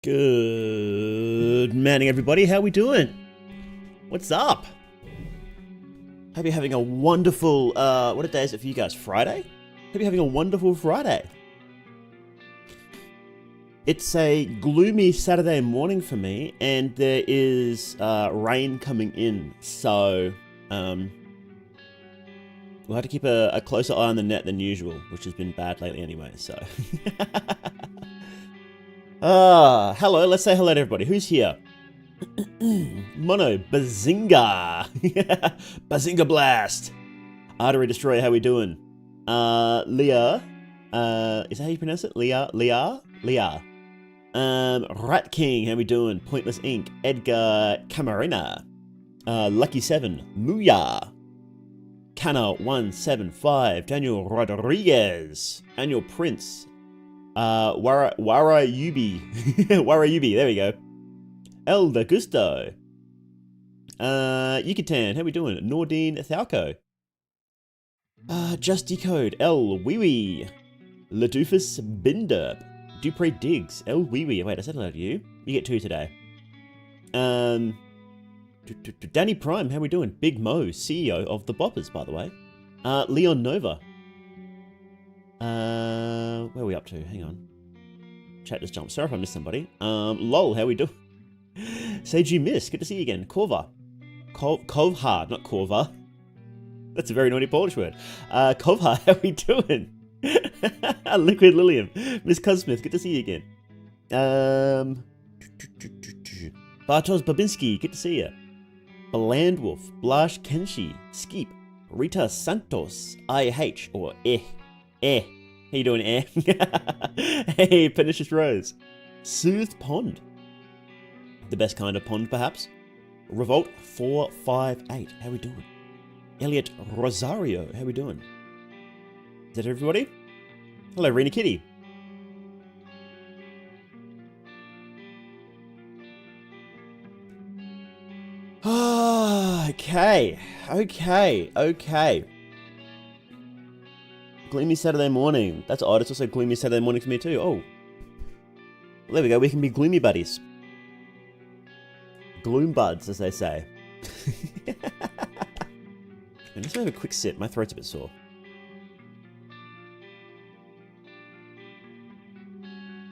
Good morning, everybody. How we doing? What's up? Hope you're having a wonderful, what day is it for you guys? Friday? Hope you're having a wonderful Friday. It's a gloomy Saturday morning for me, and there is rain coming in, so we'll have to keep a closer eye on the net than usual, which has been bad lately anyway, so... hello, let's say hello to everybody. Who's here? Mono, Bazinga! Bazinga Blast! Artery Destroyer, how we doing? Leah, is that how you pronounce it? Leah? Rat King, how we doing? Pointless Ink, Edgar Camarena, Lucky7, Muya, Canna 175, Daniel Rodriguez, Annual Prince, Wara Yubi, Wara Yubi, there we go. Elder Gusto, Yucatan, how we doing? Nordine Thalco, Just Decode, El Wiwi, Ladufus Binder, Dupre Diggs, El Wiwi, wait, I said hello to you. You get two today. Danny Prime, how we doing? Big Mo, CEO of the Boppers, by the way. Leon Nova. Where are we up to? Hang on. Chat just jumped. Sorry if I missed somebody. Lol, how we doing? Sage you missed. Good to see you again. Korva. Kovha, not Korva. That's a very naughty Polish word. Kovha, how we doing? Liquid Lilium. Miss Cosmith, good to see you again. Bartosz Babinski, good to see you. Blandwolf, Blash Kenshi, Skeep, Rita Santos, IH, or How you doing, Hey, Pernicious Rose. Soothed Pond. The best kind of pond, perhaps. Revolt 458, how we doing? Elliot Rosario, how we doing? Is that everybody? Hello, Rena Kitty. Okay. Gloomy Saturday morning. That's odd. It's also gloomy Saturday morning for me too. Oh. Well, there we go. We can be gloomy buddies. Gloom buds, as they say. And let's have a quick sip. My throat's a bit sore.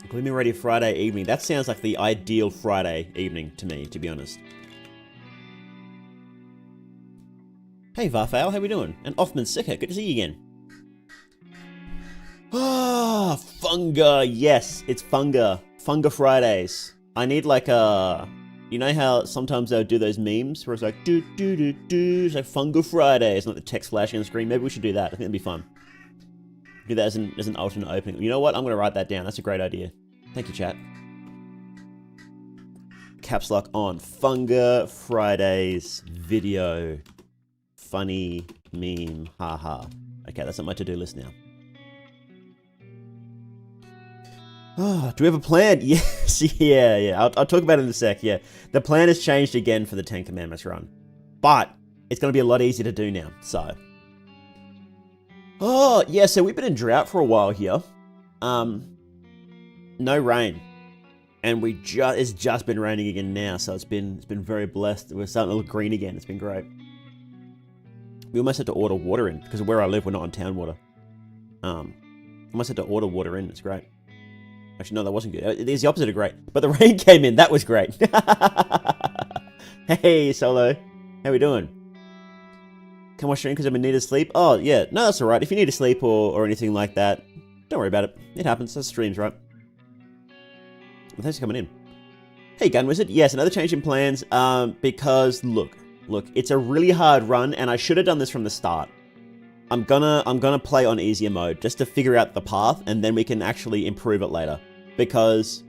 Gloomy Ready Friday evening. That sounds like the ideal Friday evening to me, to be honest. Hey Varfail, how we doing? And Othman Sicker, good to see you again. Funga, yes, it's Funga. Funga Fridays. I need like a You know how sometimes they'll do those memes where it's like, do, do, do, do, it's like Fungal Friday. It's not the text flashing on the screen. Maybe we should do that. I think that'd be fun. Do that as an alternate opening. You know what? I'm going to write that down. That's a great idea. Thank you, chat. Caps lock on. Funga Fridays video. Funny meme. Haha. Okay, that's on my to-do list now. Oh, do we have a plan? Yes, yeah. I'll talk about it in a sec, yeah. The plan has changed again for the 10 Commandments run. But it's going to be a lot easier to do now, so. Oh, yeah, so we've been in drought for a while here. No rain. And it's just been raining again now, so it's been very blessed. We're starting to look green again. It's been great. We almost had to order water in, because where I live, we're not on town water. Almost had to order water in. It's great. Actually, no, that wasn't good. It's the opposite of great. But the rain came in. That was great. Hey, Solo. How we doing? Come watch stream because I'm in need of sleep? Oh, yeah. No, that's alright. If you need to sleep or anything like that, don't worry about it. It happens. That's streams, right? Well, thanks for coming in. Hey, Gun Wizard. Yes, another change in plans. Because, look, it's a really hard run, and I should have done this from the start. I'm gonna play on easier mode just to figure out the path, and then we can actually improve it later. Because,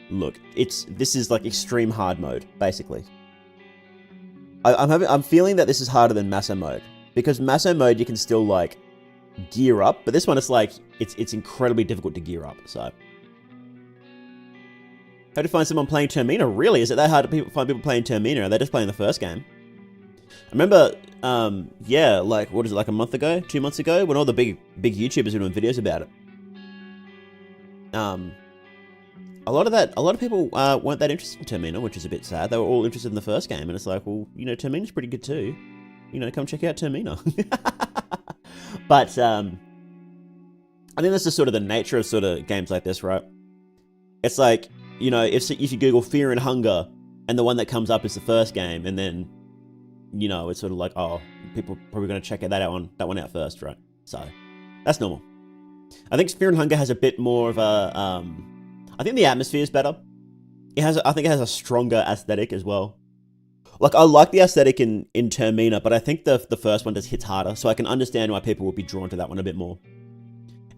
look, this is like extreme hard mode, basically. I'm feeling that this is harder than Masso mode, because Masso mode you can still like gear up, but this one it's like it's incredibly difficult to gear up. So, how to find someone playing Termina? Really, is it that hard to find people playing Termina? Are they just playing the first game? I remember, yeah, like, what is it, like a month ago, 2 months ago, when all the big YouTubers were doing videos about it. A lot of people weren't that interested in Termina, which is a bit sad. They were all interested in the first game, and it's like, well, you know, Termina's pretty good too. You know, come check out Termina. But, I think that's just sort of the nature of sort of games like this, right? It's like, you know, if you Google Fear and Hunger, and the one that comes up is the first game, and then, you know, it's sort of like, oh, people are probably going to check that one out first, right? So, that's normal. I think Fear and Hunger has a bit more of a, I think the atmosphere is better. I think it has a stronger aesthetic as well. Like, I like the aesthetic in Termina, but I think the first one just hits harder, so I can understand why people would be drawn to that one a bit more.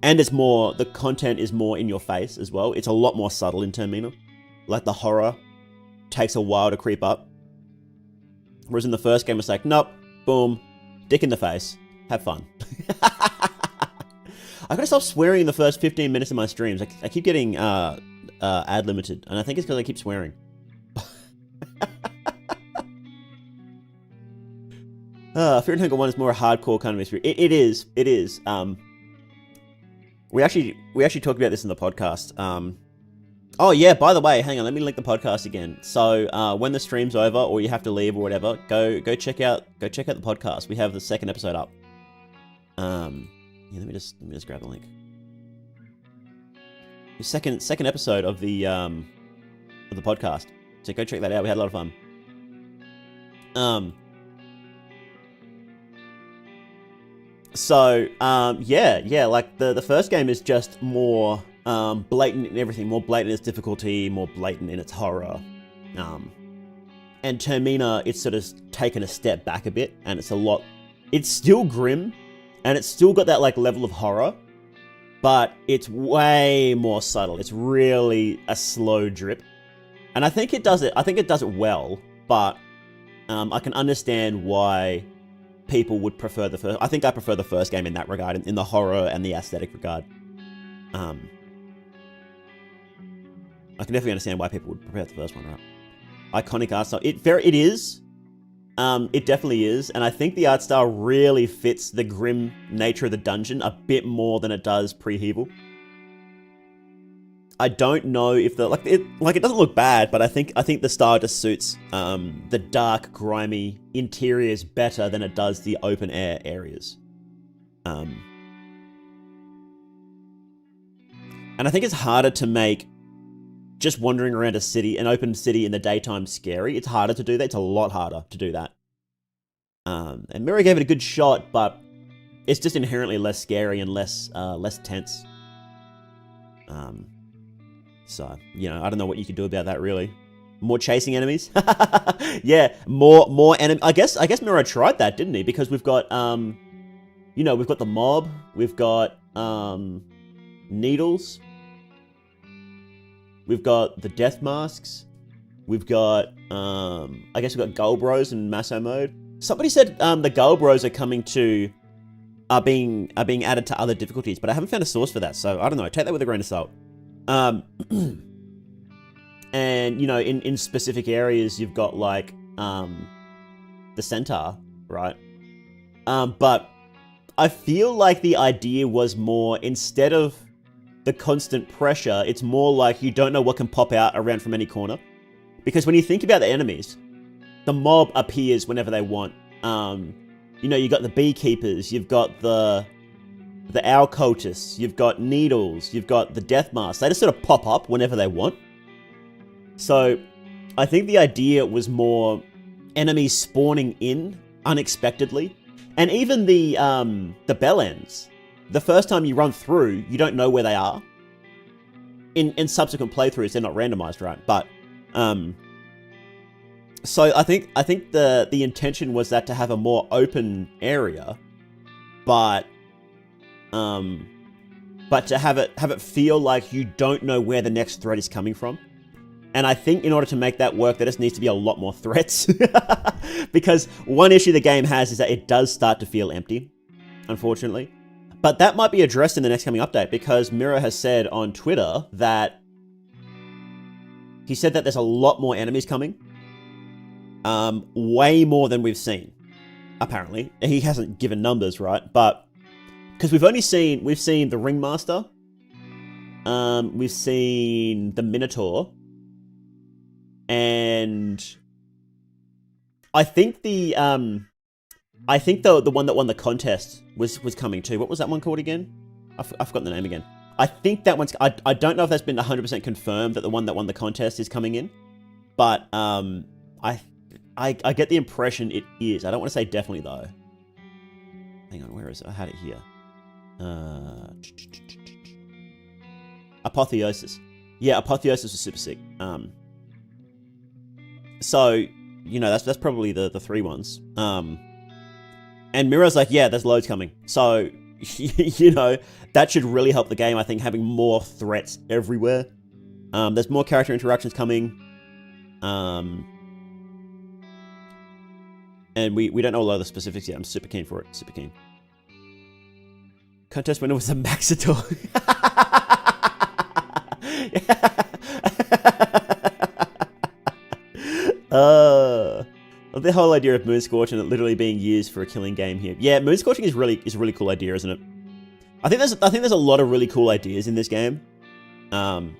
And the content is more in your face as well. It's a lot more subtle in Termina. Like, the horror takes a while to creep up. Whereas in the first game, it's like, nope, boom, dick in the face, have fun. I gotta stop swearing in the first 15 minutes of my streams. I keep getting ad limited, and I think it's because I keep swearing. Fear and Hunger 1 is more a hardcore kind of experience. It is. We actually talked about this in the podcast. Oh yeah, by the way, hang on, let me link the podcast again. So when the stream's over or you have to leave or whatever, go check out the podcast. We have the second episode up. Yeah, let me just grab the link. The second episode of the podcast. So go check that out. We had a lot of fun. So yeah, like the first game is just more blatant in everything, more blatant in its difficulty, more blatant in its horror. And Termina, it's sort of taken a step back a bit, and it's still grim, and it's still got that like level of horror, but it's way more subtle. It's really a slow drip. And I think it does it well, but I can understand why people would prefer the first. I think I prefer the first game in that regard, in the horror and the aesthetic regard. I can definitely understand why people would prefer the first one, right? Iconic art style. It is. It definitely is, and I think the art style really fits the grim nature of the dungeon a bit more than it does pre-Evil. I don't know if it doesn't look bad, but I think the style just suits the dark, grimy interiors better than it does the open air areas. And I think it's harder to make just wandering around an open city in the daytime scary. It's harder to do that. It's a lot harder to do that. And Mira gave it a good shot, but it's just inherently less scary and less tense. So, you know, I don't know what you could do about that, really. More chasing enemies. Yeah, more enemy. I guess Miro tried that, didn't he? Because we've got you know, we've got the mob, we've got needles, we've got the death masks, we've got I guess we've got Gull Bros in Masso mode. Somebody said the Gull Bros are coming to are being added to other difficulties, but I haven't found a source for that, so I don't know. Take that with a grain of salt. And you know, in specific areas, you've got like the centaur, right? But I feel like the idea was more, instead of the constant pressure, it's more like you don't know what can pop out around from any corner. Because when you think about the enemies, the mob appears whenever they want. You know, you got the beekeepers, you've got the owl cultists, you've got needles, you've got the death masks. They just sort of pop up whenever they want. So I think the idea was more enemies spawning in unexpectedly. And even the bell ends, the first time you run through, you don't know where they are. In subsequent playthroughs, they're not randomized, right? But so I think the intention was that to have a more open area, but to have it feel like you don't know where the next threat is coming from. And I think in order to make that work, there just needs to be a lot more threats. Because one issue the game has is that it does start to feel empty, unfortunately. But that might be addressed in the next coming update, because Miro has said on Twitter that he said that there's a lot more enemies coming. Way more than we've seen, apparently. He hasn't given numbers, right? But because we've seen the Ringmaster, we've seen the Minotaur, and I think the one that won the contest was coming too. What was that one called again? I've forgotten the name again. I think that one's... I don't know if that's been 100% confirmed that the one that won the contest is coming in, but I get the impression it is. I don't want to say definitely though. Hang on, where is it? I had it here. Apotheosis. Yeah, Apotheosis was super sick. So, you know, that's probably the three ones. And Miro's like, yeah, there's loads coming. So, you know, that should really help the game, I think, having more threats everywhere. There's more character interactions coming. And we don't know a lot of the specifics yet. I'm super keen for it. Super keen. Contest winner was a Maxidor. The whole idea of Moonscorch and it literally being used for a killing game here. Yeah, Moonscorching is a really cool idea, isn't it? I think there's a lot of really cool ideas in this game. I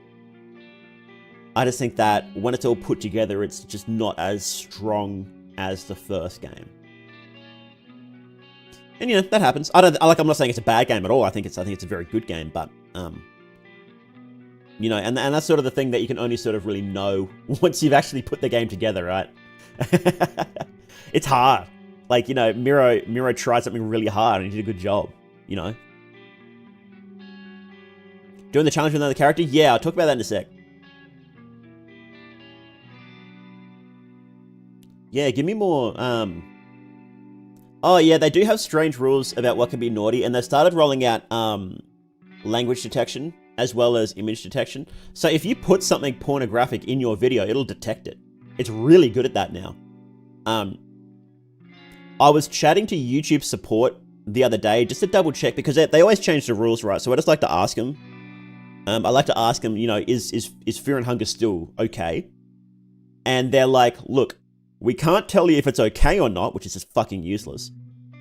just think that when it's all put together, it's just not as strong as the first game. And you know, that happens. I'm not saying it's a bad game at all. I think it's a very good game, but you know, and that's sort of the thing that you can only sort of really know once you've actually put the game together, right? It's hard. Like, you know, Miro tried something really hard and he did a good job, you know. Doing the challenge with another character? Yeah, I'll talk about that in a sec. Yeah, give me more, Oh yeah, they do have strange rules about what can be naughty, and they've started rolling out, language detection, as well as image detection. So if you put something pornographic in your video, it'll detect it. It's really good at that now. I was chatting to YouTube support the other day, just to double check, because they always change the rules, right? So I just like to ask them. I like to ask them, you know, is Fear and Hunger still okay? And they're like, look, we can't tell you if it's okay or not, which is just fucking useless.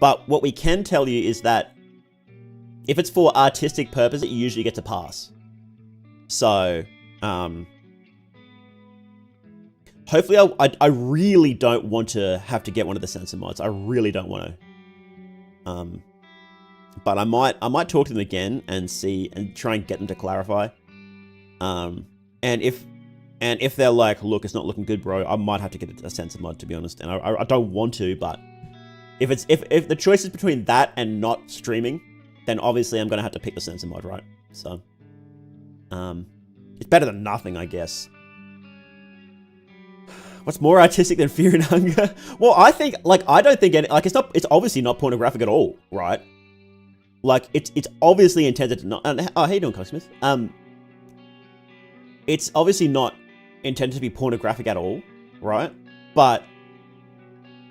But what we can tell you is that if it's for artistic purpose, it usually gets a pass. So, hopefully I really don't want to have to get one of the censor mods. I really don't want to. But I might talk to them again and see and try and get them to clarify. And if they're like, look, it's not looking good, bro, I might have to get a censor mod, to be honest. And I don't want to, but if the choice is between that and not streaming, then obviously I'm gonna have to pick the censor mod, right? So, it's better than nothing, I guess. What's more artistic than Fear and Hunger? Well, I think, like, I don't think any, like, it's obviously not pornographic at all, right? Like, it's obviously intended to not, oh, how you doing, Cosmith? It's obviously not intended to be pornographic at all, right? But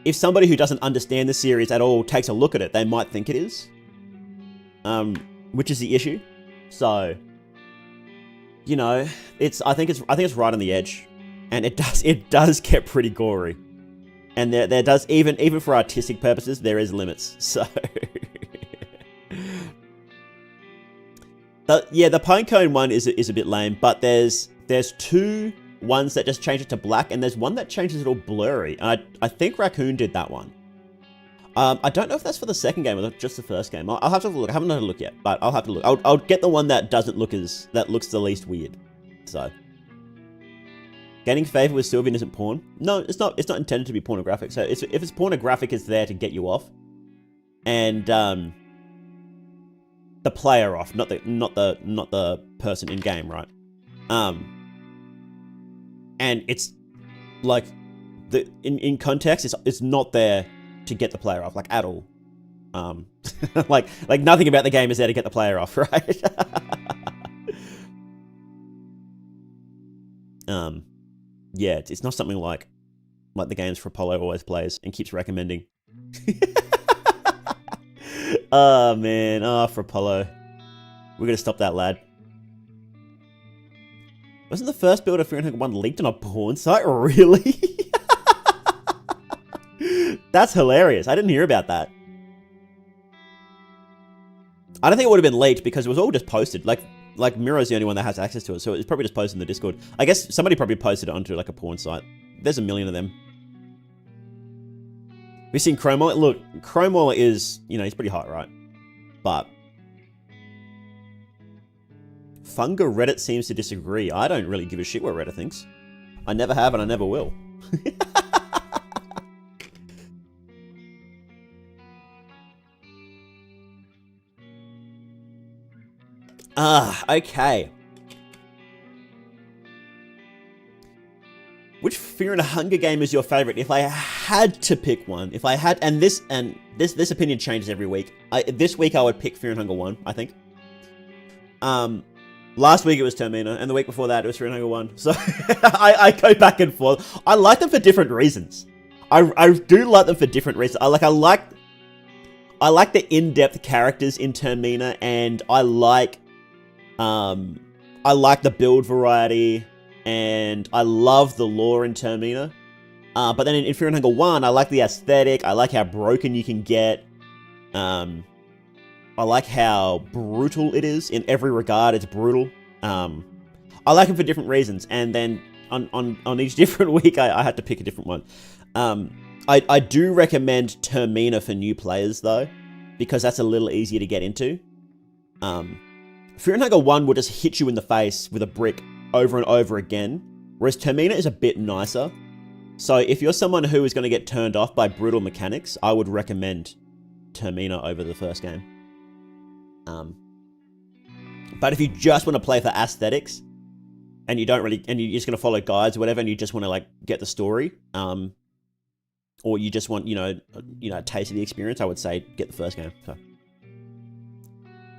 if somebody who doesn't understand the series at all takes a look at it, they might think it is. Which is the issue. So, you know, I think it's right on the edge. And it does get pretty gory. And there does, even for artistic purposes, there is limits. So yeah, the pinecone one is a bit lame, but there's two ones that just change it to black, and there's one that changes it all blurry. And I think Raccoon did that one. I don't know if that's for the second game or just the first game. I'll have to look. I haven't had a look yet, but I'll have to look. I'll get the one that doesn't look that looks the least weird. So, gaining favor with Sylvian isn't porn. No, it's not. It's not intended to be pornographic. So if it's pornographic, it's there to get you off, and the player off, not the person in game, right? And it's like in context, it's not there to get the player off, like, at all. Like nothing about the game is there to get the player off, right? Yeah, it's not something like the games for Apollo always plays and keeps recommending. Oh man, for Apollo, we're gonna stop that, lad. Wasn't the first build of Fear and Hunger 1 leaked on a porn site? Really? That's hilarious. I didn't hear about that. I don't think it would have been leaked because it was all just posted. Like Miro's the only one that has access to it, so it's probably just posted in the Discord. I guess somebody probably posted it onto like a porn site. There's a million of them. We've seen Chromole. Look, Chromole is, you know, he's pretty hot, right? But Funga Reddit seems to disagree. I don't really give a shit what Reddit thinks. I never have and I never will. Okay. Which Fear and Hunger game is your favorite? If I had to pick one, and this opinion changes every week. This week I would pick Fear and Hunger 1, I think. Last week it was Termina, and the week before that it was Fear and Hunger 1. So I go back and forth. I like them for different reasons. I do like them for different reasons. I like the in-depth characters in Termina, and I like the build variety, and I love the lore in Termina. But then in Fear and Hunger 1, I like the aesthetic, I like how broken you can get. I like how brutal it is. In every regard, it's brutal. I like it for different reasons, and then on each different week, I had to pick a different one. I do recommend Termina for new players, though, because that's a little easier to get into. Fear and Hunger 1 will just hit you in the face with a brick over and over again, whereas Termina is a bit nicer. So if you're someone who is going to get turned off by brutal mechanics, I would recommend Termina over the first game. But if you just want to play for aesthetics, and you're just going to follow guides or whatever, and you just want to like get the story, or you just want, you know, a taste of the experience, I would say get the first game. So,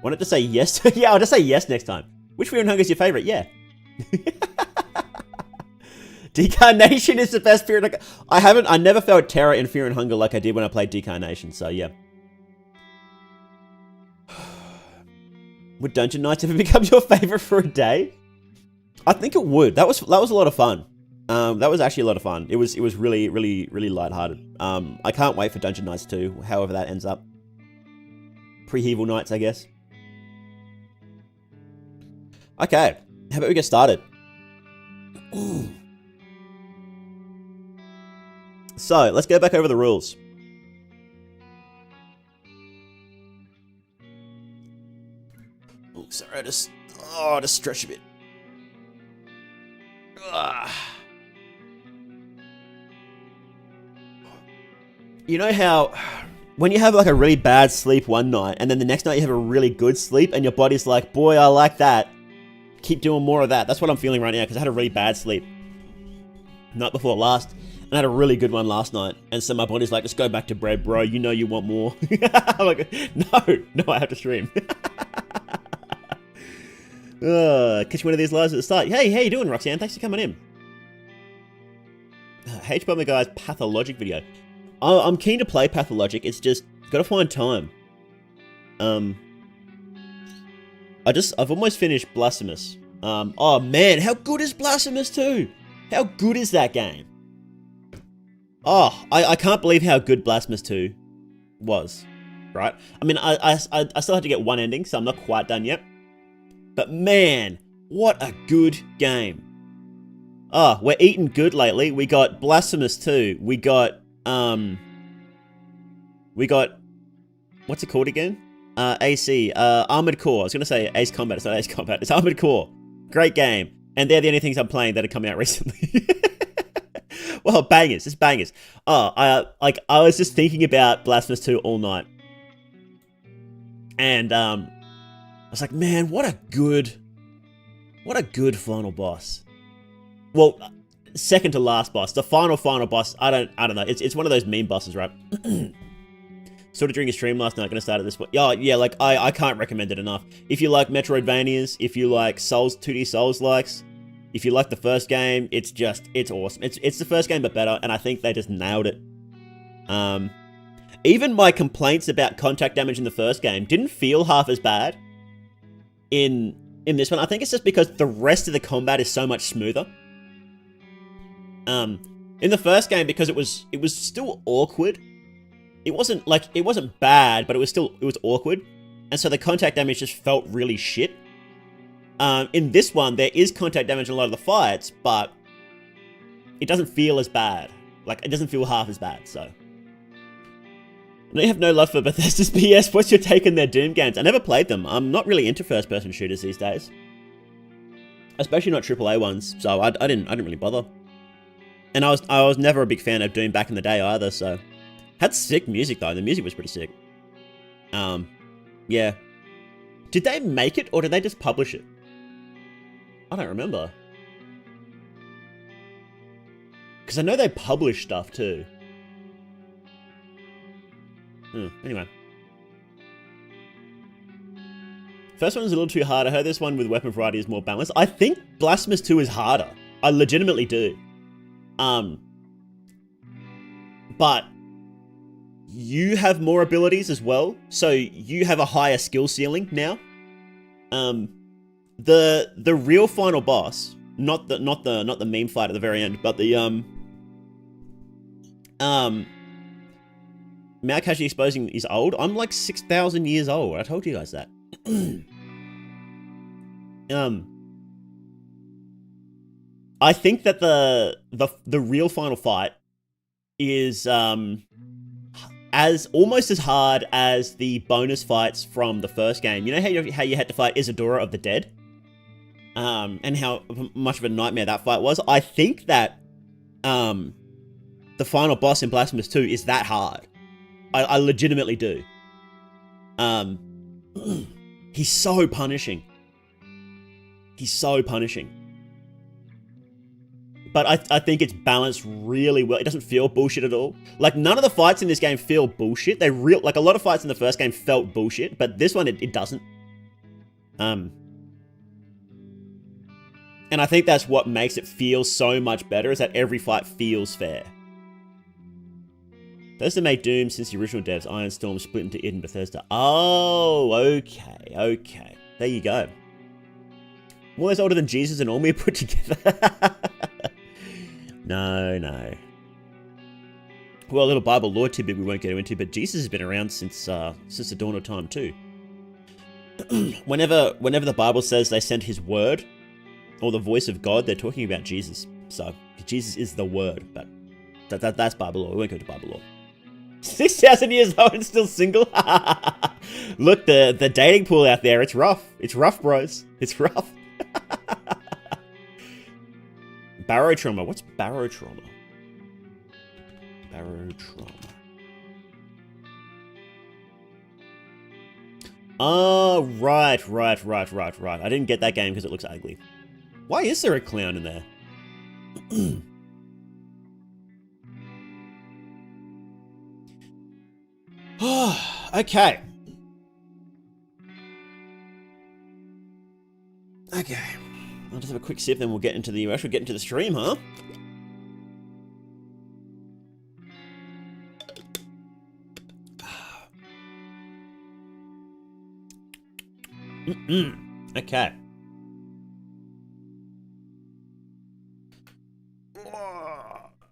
wanted to say yes. Yeah, I'll just say yes next time. Which Fear and Hunger is your favorite? Yeah. Decarnation is the best Fear and Hunger. I never felt terror in Fear and Hunger like I did when I played Decarnation. So yeah. Would Dungeon Knights ever become your favorite for a day? I think it would. That was a lot of fun. That was actually a lot of fun. It was really, really, really lighthearted. I can't wait for Dungeon Knights 2, however that ends up. Pre-Evil Knights, I guess. Okay, how about we get started? Ooh. So, let's go back over the rules. Oh, sorry, just stretch a bit. You know how when you have like a really bad sleep one night and then the next night you have a really good sleep and your body's like, boy, I like that. Keep doing more of that. That's what I'm feeling right now because I had a really bad sleep. Night before last. And I had a really good one last night. And so my body's like, let's go back to bread, bro. You know you want more. I'm like, no, I have to stream. Catch one of these lives at the start. Hey, how you doing, Roxanne? Thanks for coming in. H-Bomber Guy's Pathologic video. I'm keen to play Pathologic. It's just, gotta find time. I've almost finished Blasphemous. Oh man, how good is Blasphemous 2? How good is that game? Oh, I can't believe how good Blasphemous 2 was, right? I mean, I still have to get one ending, so I'm not quite done yet. But man, what a good game. Oh, we're eating good lately. We got Blasphemous 2. We got, what's it called again? AC, Armored Core. I was going to say Ace Combat. It's not Ace Combat. It's Armored Core. Great game. And they're the only things I'm playing that are coming out recently. Well, bangers. It's bangers. Oh, I was just thinking about Blasphemous 2 all night. And, I was like, man, what a good final boss. Well, second to last boss. The final boss, I don't know. It's one of those meme bosses, right? Sort of during a stream last night, gonna start at this point. Oh, yeah, like, I can't recommend it enough. If you like Metroidvanias, if you like 2D Souls-likes, if you like the first game, it's awesome. It's the first game, but better, and I think they just nailed it. Even my complaints about contact damage in the first game didn't feel half as bad in this one. I think it's just because the rest of the combat is so much smoother. In the first game, because it was still awkward. It wasn't bad, but it was awkward. And so the contact damage just felt really shit. In this one, there is contact damage in a lot of the fights, but it doesn't feel as bad. Like, it doesn't feel half as bad, so. I know you have no love for Bethesda's BS. What's your take on their Doom games? I never played them. I'm not really into first-person shooters these days. Especially not AAA ones, so I didn't really bother. And I was never a big fan of Doom back in the day either, so. Had sick music though, the music was pretty sick. Yeah. Did they make it or did they just publish it? I don't remember. Because I know they publish stuff too. Anyway. First one's a little too hard. I heard this one with weapon variety is more balanced. I think Blasphemous 2 is harder. I legitimately do. But you have more abilities as well, so you have a higher skill ceiling now. The real final boss, not the meme fight at the very end, but the Mao casually exposing is old. I'm like 6,000 years old. I told you guys that. I think that the real final fight is almost as hard as the bonus fights from the first game. You know how you had to fight Isadora of the Dead? And how much of a nightmare that fight was? I think that the final boss in Blasphemous 2 is that hard. I legitimately do. He's so punishing. He's so punishing. But I think it's balanced really well. It doesn't feel bullshit at all. Like, none of the fights in this game feel bullshit. Like, a lot of fights in the first game felt bullshit, but this one, it doesn't. And I think that's what makes it feel so much better, is that every fight feels fair. Bethesda made Doom since the original devs. Iron Storm split into id and Bethesda. Oh, okay. There you go. More or less older than Jesus and Ormir put together. No. Well, a little Bible lore tidbit we won't get into, but Jesus has been around since the dawn of time too. Whenever the Bible says they sent his word, or the voice of God, they're talking about Jesus. So, Jesus is the word, but that's Bible lore. We won't go to Bible lore. 6,000 years old and still single? Look, the dating pool out there, it's rough. It's rough, bros. It's rough. Barotrauma. What's barotrauma? Barotrauma. Oh, right. I didn't get that game because it looks ugly. Why is there a clown in there? Okay. Okay. I'll just have a quick sip, then we'll get into the actually get into the stream, huh? Okay.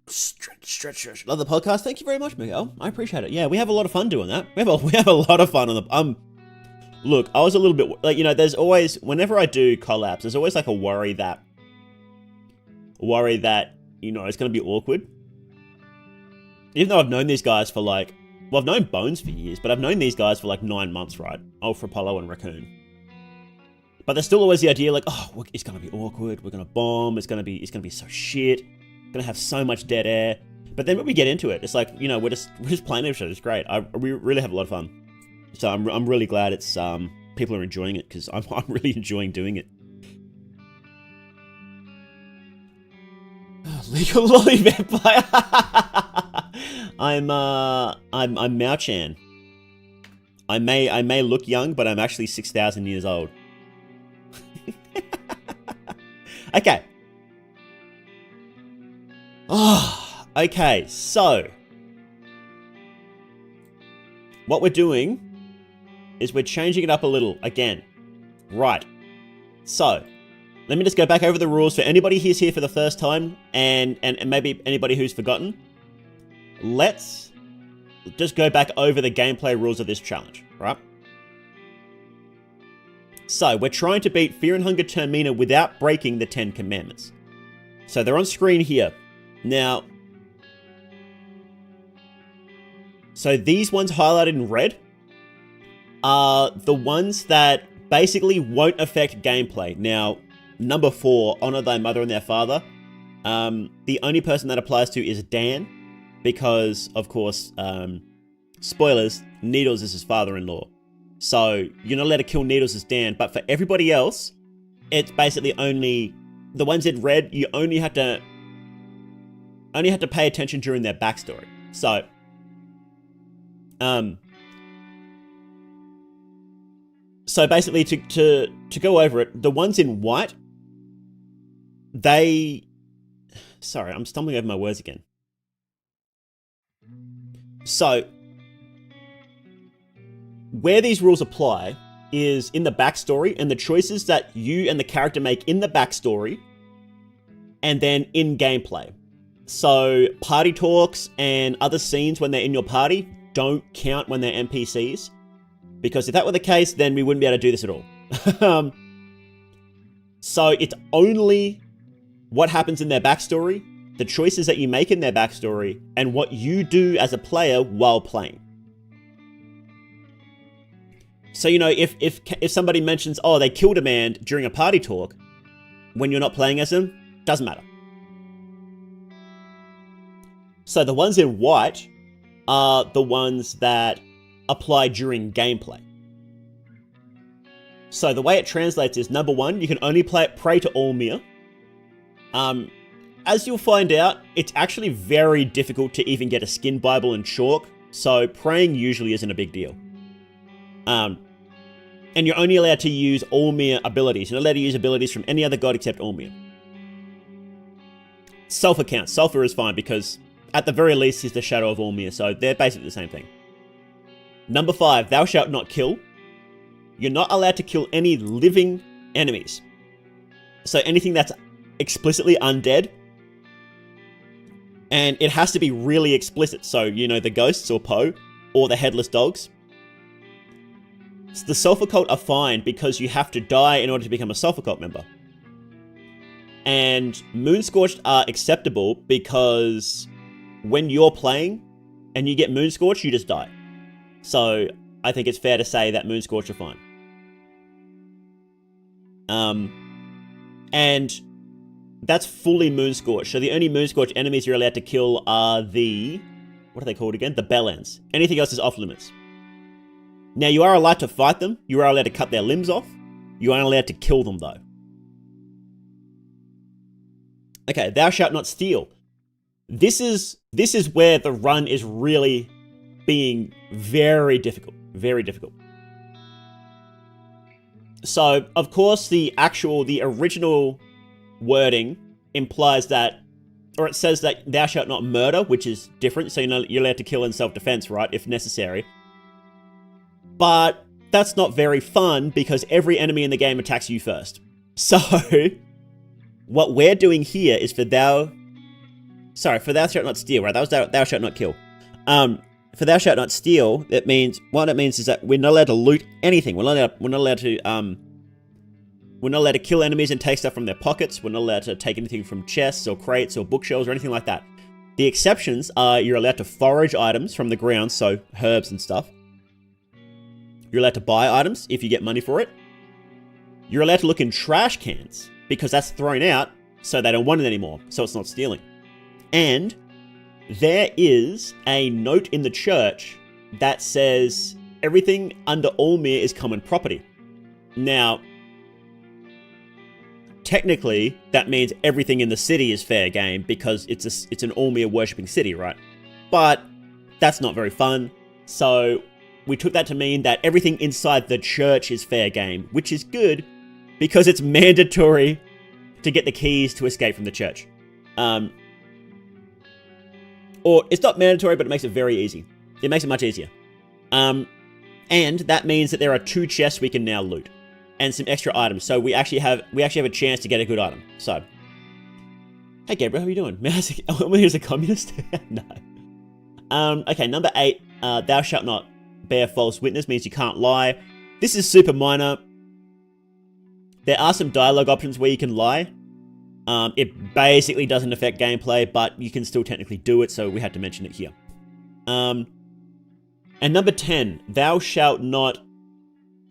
Stretch. Love the podcast. Thank you very much, Miguel. I appreciate it. Yeah, we have a lot of fun doing that. We have a lot of fun on the Look, I was a little bit like, there's always, whenever I do collabs, there's always like a worry that it's going to be awkward. Even though I've known these guys for like, well, I've known Bones for years, but I've known these guys for like 9 months, right? Ultra Apollo and Raccoon. But there's still always the idea like, oh, it's going to be awkward. We're going to bomb. It's going to be so shit. We're going to have so much dead air. But then when we get into it, it's like, we're just playing each other. It's great. We really have a lot of fun. So I'm really glad it's people are enjoying it, because I'm really enjoying doing it. Legal lolly vampire. I'm Mao-chan. I may look young, but I'm actually 6,000 years old. Okay. Oh, okay. So what we're doing is we're changing it up a little again. Right. So let me just go back over the rules for anybody who's here for the first time, and maybe anybody who's forgotten. Let's just go back over the gameplay rules of this challenge, right? So we're trying to beat Fear and Hunger Termina without breaking the 10 Commandments. So they're on screen here. Now, so these ones highlighted in red are the ones that basically won't affect gameplay. Now, number 4, honor thy mother and their father. The only person that applies to is Dan, because, of course, spoilers, Needles is his father-in-law. So you're not allowed to kill Needles as Dan, but for everybody else, it's basically only the ones in red. You only have to pay attention during their backstory. So, so basically, to go over it, the ones in white, sorry, I'm stumbling over my words again. So, where these rules apply is in the backstory and the choices that you and the character make in the backstory, and then in gameplay. So party talks and other scenes when they're in your party don't count when they're NPCs, because if that were the case, then we wouldn't be able to do this at all. So it's only what happens in their backstory, the choices that you make in their backstory, and what you do as a player while playing. So, if somebody mentions, oh, they killed a man during a party talk, when you're not playing as them, doesn't matter. So the ones in white are the ones that apply during gameplay. So the way it translates is, number 1, you can only pray to Allmere. As you'll find out, it's actually very difficult to even get a skin Bible in Chalk, so praying usually isn't a big deal. And you're only allowed to use Allmere abilities. You're not allowed to use abilities from any other god except Allmere. Sulfur counts. Sulfur is fine because, at the very least, he's the shadow of Allmere, so they're basically the same thing. Number 5, thou shalt not kill. You're not allowed to kill any living enemies. So anything that's explicitly undead, and it has to be really explicit. So, the ghosts or Poe, or the headless dogs. The Sulfur Cult are fine because you have to die in order to become a Sulfur Cult member. And Moonscorched are acceptable because when you're playing and you get Moonscorched, you just die. So I think it's fair to say that Moonscorched are fine. And that's fully Moonscorched. So the only Moonscorched enemies you're allowed to kill are the... what are they called again? The Bellends. Anything else is off limits. Now, you are allowed to fight them. You are allowed to cut their limbs off. You aren't allowed to kill them, though. Okay, thou shalt not steal. This is where the run is really being very difficult. Very difficult. So, of course, the original wording implies that, or it says that thou shalt not murder, which is different. So, you're allowed to kill in self-defense, right, if necessary. But that's not very fun because every enemy in the game attacks you first. So, what we're doing here is for thou shalt not steal, right? That was thou shalt not kill. For thou shalt not steal, what it means is that we're not allowed to loot anything. We're not allowed to kill enemies and take stuff from their pockets. We're not allowed to take anything from chests or crates or bookshelves or anything like that. The exceptions are you're allowed to forage items from the ground, so herbs and stuff. You're allowed to buy items if you get money for it. You're allowed to look in trash cans because that's thrown out, so they don't want it anymore, so it's not stealing. And there is a note in the church that says everything under Ulmir is common property. Now, technically, that means everything in the city is fair game because it's an Ulmir worshipping city, right? But that's not very fun. So we took that to mean that everything inside the church is fair game, which is good because it's mandatory to get the keys to escape from the church. Or it's not mandatory, but it makes it very easy. It makes it much easier. And that means that there are 2 chests we can now loot. And some extra items. So we actually have a chance to get a good item. So, hey Gabriel, how are you doing? Here's a communist? No. Okay, number 8. Thou shalt not bear false witness means you can't lie. This is super minor. There are some dialogue options where you can lie. It basically doesn't affect gameplay, but you can still technically do it, so we had to mention it here. And number 10, thou shalt not...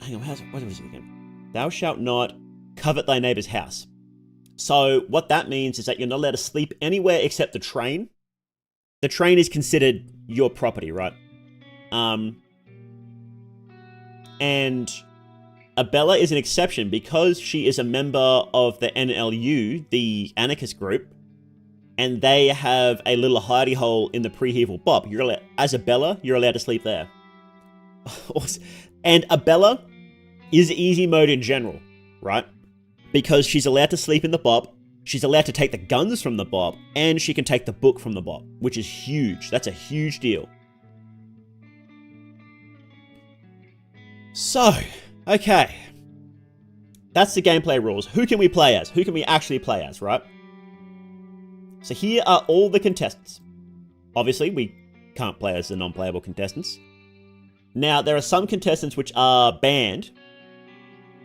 Hang on, what was it again? Thou shalt not covet thy neighbor's house. So what that means is that you're not allowed to sleep anywhere except the train. The train is considered your property, right? And Abella is an exception because she is a member of the NLU, the anarchist group, and they have a little hidey hole in the pre-Hevel Bop. As Abella, you're allowed to sleep there. And Abella is easy mode in general, right? Because she's allowed to sleep in the Bop, she's allowed to take the guns from the Bop, and she can take the book from the Bop, which is huge. That's a huge deal. So, okay. That's the gameplay rules. Who can we play as? Who can we actually play as, right? So here are all the contestants. Obviously, we can't play as the non-playable contestants. Now, there are some contestants which are banned.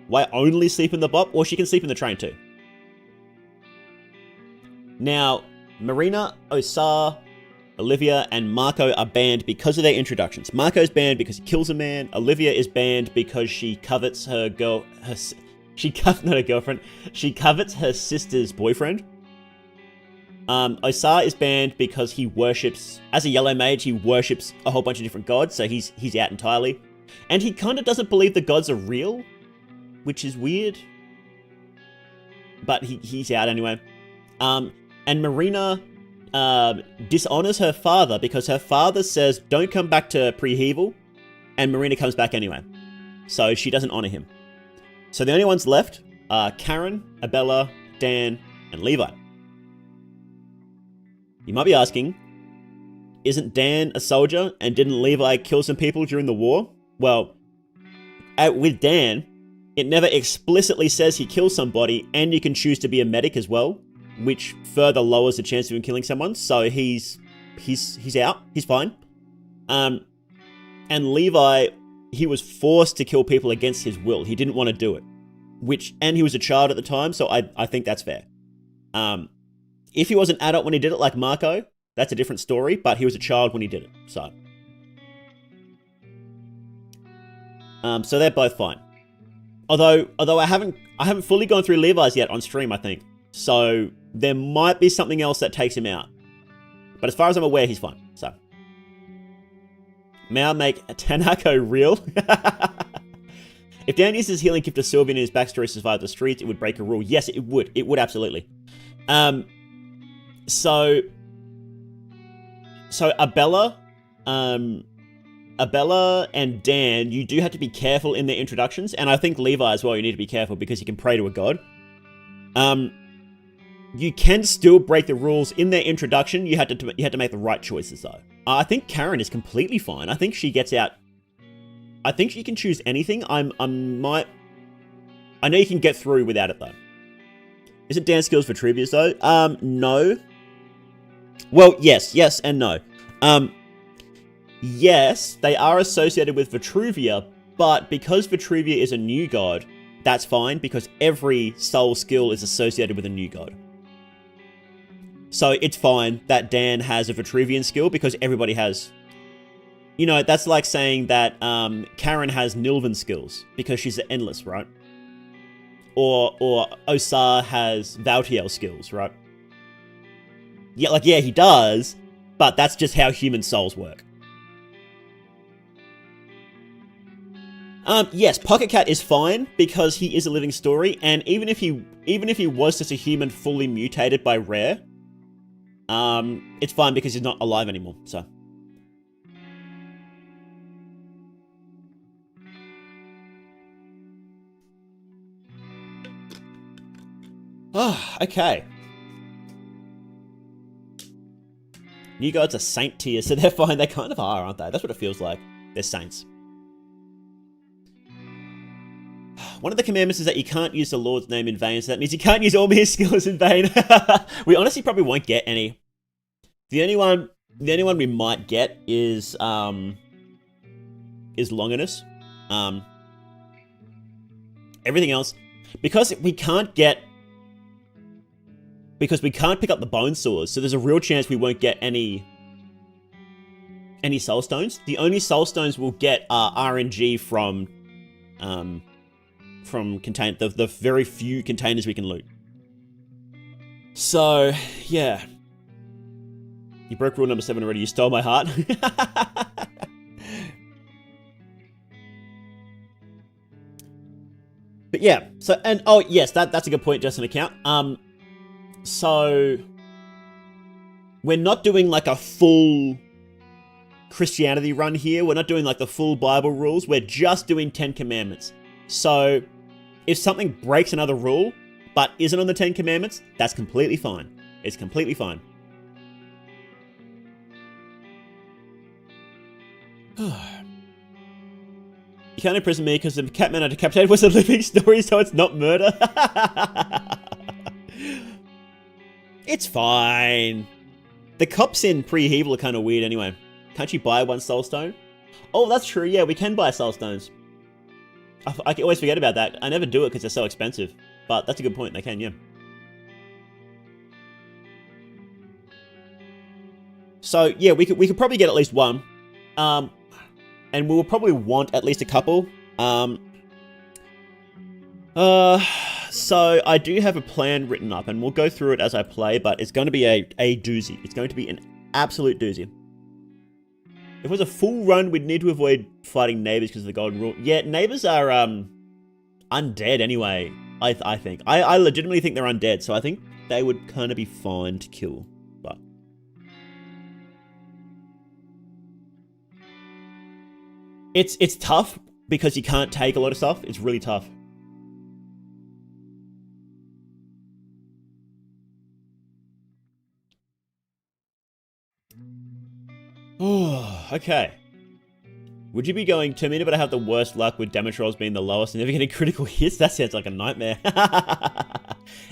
Why only sleep in the Bop? Or she can sleep in the train too. Now, Marina, Osar, Olivia, and Marco are banned because of their introductions. Marco's banned because he kills a man. Olivia is banned because she covets her She covets her sister's boyfriend. Osar is banned because he worships, as a yellow mage, he worships a whole bunch of different gods, so he's out entirely. And he kind of doesn't believe the gods are real, which is weird. But he's out anyway. And Marina dishonors her father because her father says, don't come back to pre-Hevel, and Marina comes back anyway. So she doesn't honor him. So the only ones left are Karen, Abella, Dan, and Levi. You might be asking, isn't Dan a soldier and didn't Levi kill some people during the war? Well, with Dan, it never explicitly says he kills somebody, and you can choose to be a medic as well, which further lowers the chance of him killing someone. So he's out. He's fine. And Levi, he was forced to kill people against his will. He didn't want to do it. And he was a child at the time, so I think that's fair. If he was an adult when he did it, like Marco, that's a different story, but he was a child when he did it, so. So they're both fine. Although I haven't fully gone through Levi's yet on stream, I think. So there might be something else that takes him out. But as far as I'm aware, he's fine, so. May I make Tanako real? If Dan uses his healing gift to Sylvian in his backstory to survive the streets, it would break a rule. Yes, it would. It would absolutely. So Abella, Abella and Dan, you do have to be careful in their introductions, and I think Levi as well, you need to be careful because you can pray to a god. You can still break the rules in their introduction. You had to make the right choices though. I think Karen is completely fine. I think she gets out. I think she can choose anything. I know you can get through without it though. Isn't Dan skills for Vitruvius though? No. Well, yes and no. Yes, they are associated with Vitruvia, but because Vitruvia is a new god, that's fine because every soul skill is associated with a new god. So it's fine that Dan has a Vitruvian skill because everybody has. You know, that's like saying that Karen has Nilvan skills because she's endless, right? Or Osar has Valtiel skills, right? Yeah, he does, but that's just how human souls work. Yes, Pocket Cat is fine because he is a living story, and even if he was just a human fully mutated by Rare, it's fine because he's not alive anymore. So, okay. New gods are saint tier, so they're fine. They kind of are, aren't they? That's what it feels like. They're saints. One of the commandments is that you can't use the Lord's name in vain, so that means you can't use all his skills in vain. We honestly probably won't get any. The only one we might get is Longinus. Everything else, because we can't pick up the bone swords, so there's a real chance we won't get any soul stones. The only soul stones we'll get are RNG from the very few containers we can loot. So, yeah. You broke rule number 7 already. You stole my heart. But yeah. So, and oh yes, that's a good point, just an account. So we're not doing like a full Christianity run here. We're not doing like the full Bible rules. We're just doing 10 commandments. So if something breaks another rule, but isn't on the 10 commandments, that's completely fine. It's completely fine. You can't imprison me because the Catman I decapitated was a living story, so it's not murder. It's fine. The cops in pre-Hevel are kind of weird anyway. Can't you buy one soul stone? Oh, that's true. Yeah, we can buy soul stones. I always forget about that. I never do it because they're so expensive. But that's a good point. They can, yeah. So, yeah, we could probably get at least one. And we will probably want at least a couple. So I do have a plan written up, and we'll go through it as I play, but it's going to be a doozy. It's going to be an absolute doozy. If it was a full run, we'd need to avoid fighting neighbors because of the golden rule. Yeah, neighbors are undead anyway, I think. I legitimately think they're undead, so I think they would kind of be fine to kill. But it's tough because you can't take a lot of stuff. It's really tough. Oh, okay. Would you be going Termina, but I have the worst luck with damage rolls being the lowest and never getting critical hits? That sounds like a nightmare.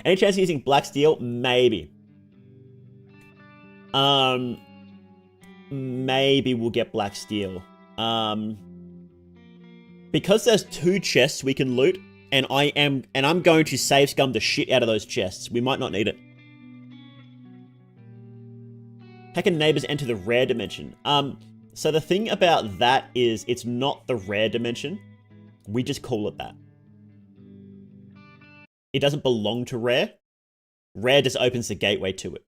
Any chance of using black steel? Maybe. Maybe we'll get black steel. Because there's 2 chests we can loot, and I'm going to save scum the shit out of those chests. We might not need it. How can neighbors enter the rare dimension? So the thing about that is it's not the rare dimension. We just call it that. It doesn't belong to rare. Rare just opens the gateway to it.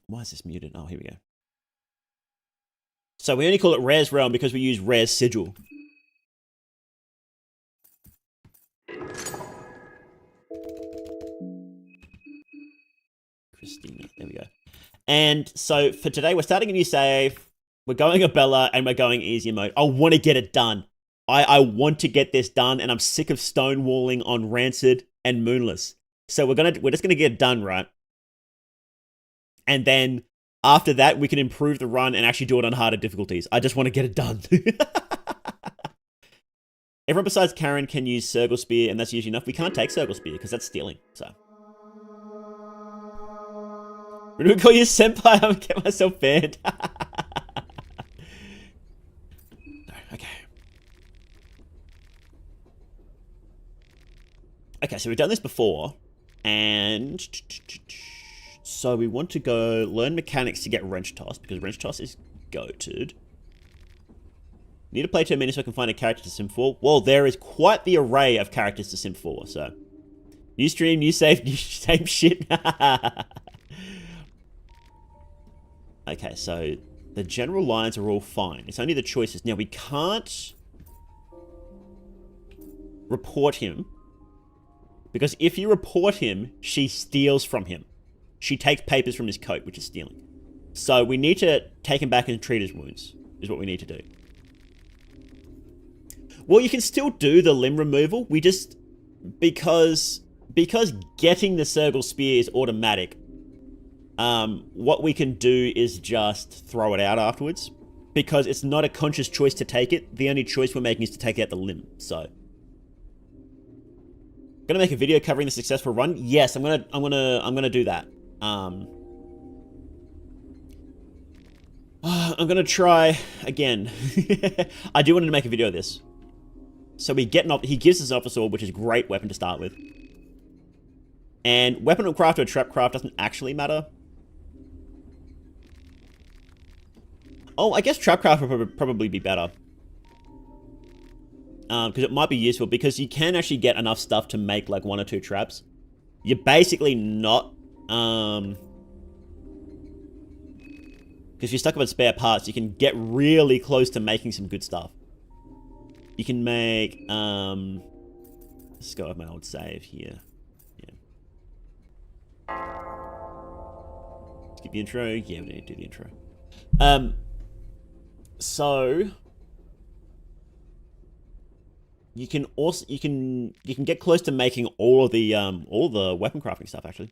Why is this muted? Oh, here we go. So we only call it rare's realm because we use rare's sigil. Christina, there we go. And so for today, we're starting a new save. We're going Abella and we're going easier mode. I want to get it done. I want to get this done, and I'm sick of stonewalling on Rancid and Moonless. So we're just gonna get it done, right? And then after that, we can improve the run and actually do it on harder difficulties. I just want to get it done. Everyone besides Karen can use Circle Spear, and that's usually enough. We can't take Circle Spear because that's stealing. So, what do we call you, Senpai? I'm gonna get myself banned. Okay. Okay, so we've done this before, and so we want to go learn mechanics to get Wrench Toss, because Wrench Toss is goated. Need to play Termina so I can find a character to sim for. Well, there is quite the array of characters to sim for, so. New stream, new save, new same shit. Okay, so the general lines are all fine. It's only the choices. Now, we can't report him, because if you report him, she steals from him. She takes papers from his coat, which is stealing. So we need to take him back and treat his wounds, is what we need to do. Well, you can still do the limb removal. We just, because getting the Circle Spear is automatic, what we can do is just throw it out afterwards, because it's not a conscious choice to take it. The only choice we're making is to take out the limb. So, gonna make a video covering the successful run. Yes, I'm gonna do that. I'm gonna try again. I do want to make a video of this. So he gives us Alpha Sword, which is a great weapon to start with. And weapon craft or trap craft doesn't actually matter. Oh, I guess trap craft would probably be better. Because it might be useful, because you can actually get enough stuff to make like 1 or 2 traps. You're basically not, because if you're stuck with spare parts, you can get really close to making some good stuff. You can make, let's go with my old save here. Yeah. Skip the intro. Yeah, we need to do the intro. So you can also you can get close to making all the weapon crafting stuff actually.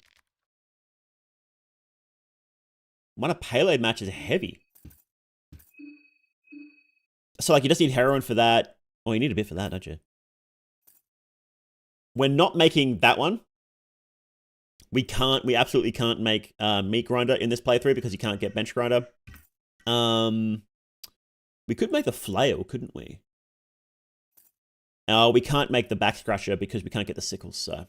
One of payload matches are heavy. So like you just need heroin for that. Oh, you need a bit for that, don't you? We're not making that one. We absolutely can't make meat grinder in this playthrough because you can't get bench grinder. We could make the flail, couldn't we? We can't make the back scratcher because we can't get the sickles, so.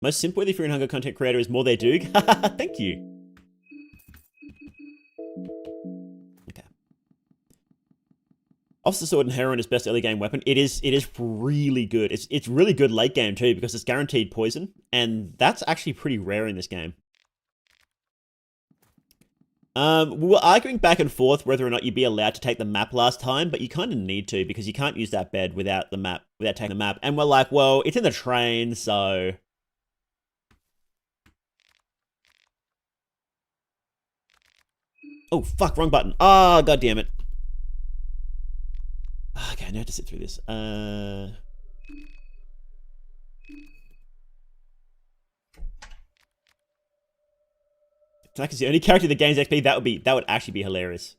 Most simple if you're an hunger content creator is more their Doog. Thank you. Okay. Officer Sword and Heroin is best early game weapon. It is really good. It's really good late game too because it's guaranteed poison, and that's actually pretty rare in this game. We were arguing back and forth whether or not you'd be allowed to take the map last time, but you kind of need to because you can't use that bed without the map, without taking the map. And we're like, well, it's in the train, so. Oh, fuck, wrong button. Oh, god damn it. Okay, now I have to sit through this. Tanaka's the only character that gains XP. That would actually be hilarious.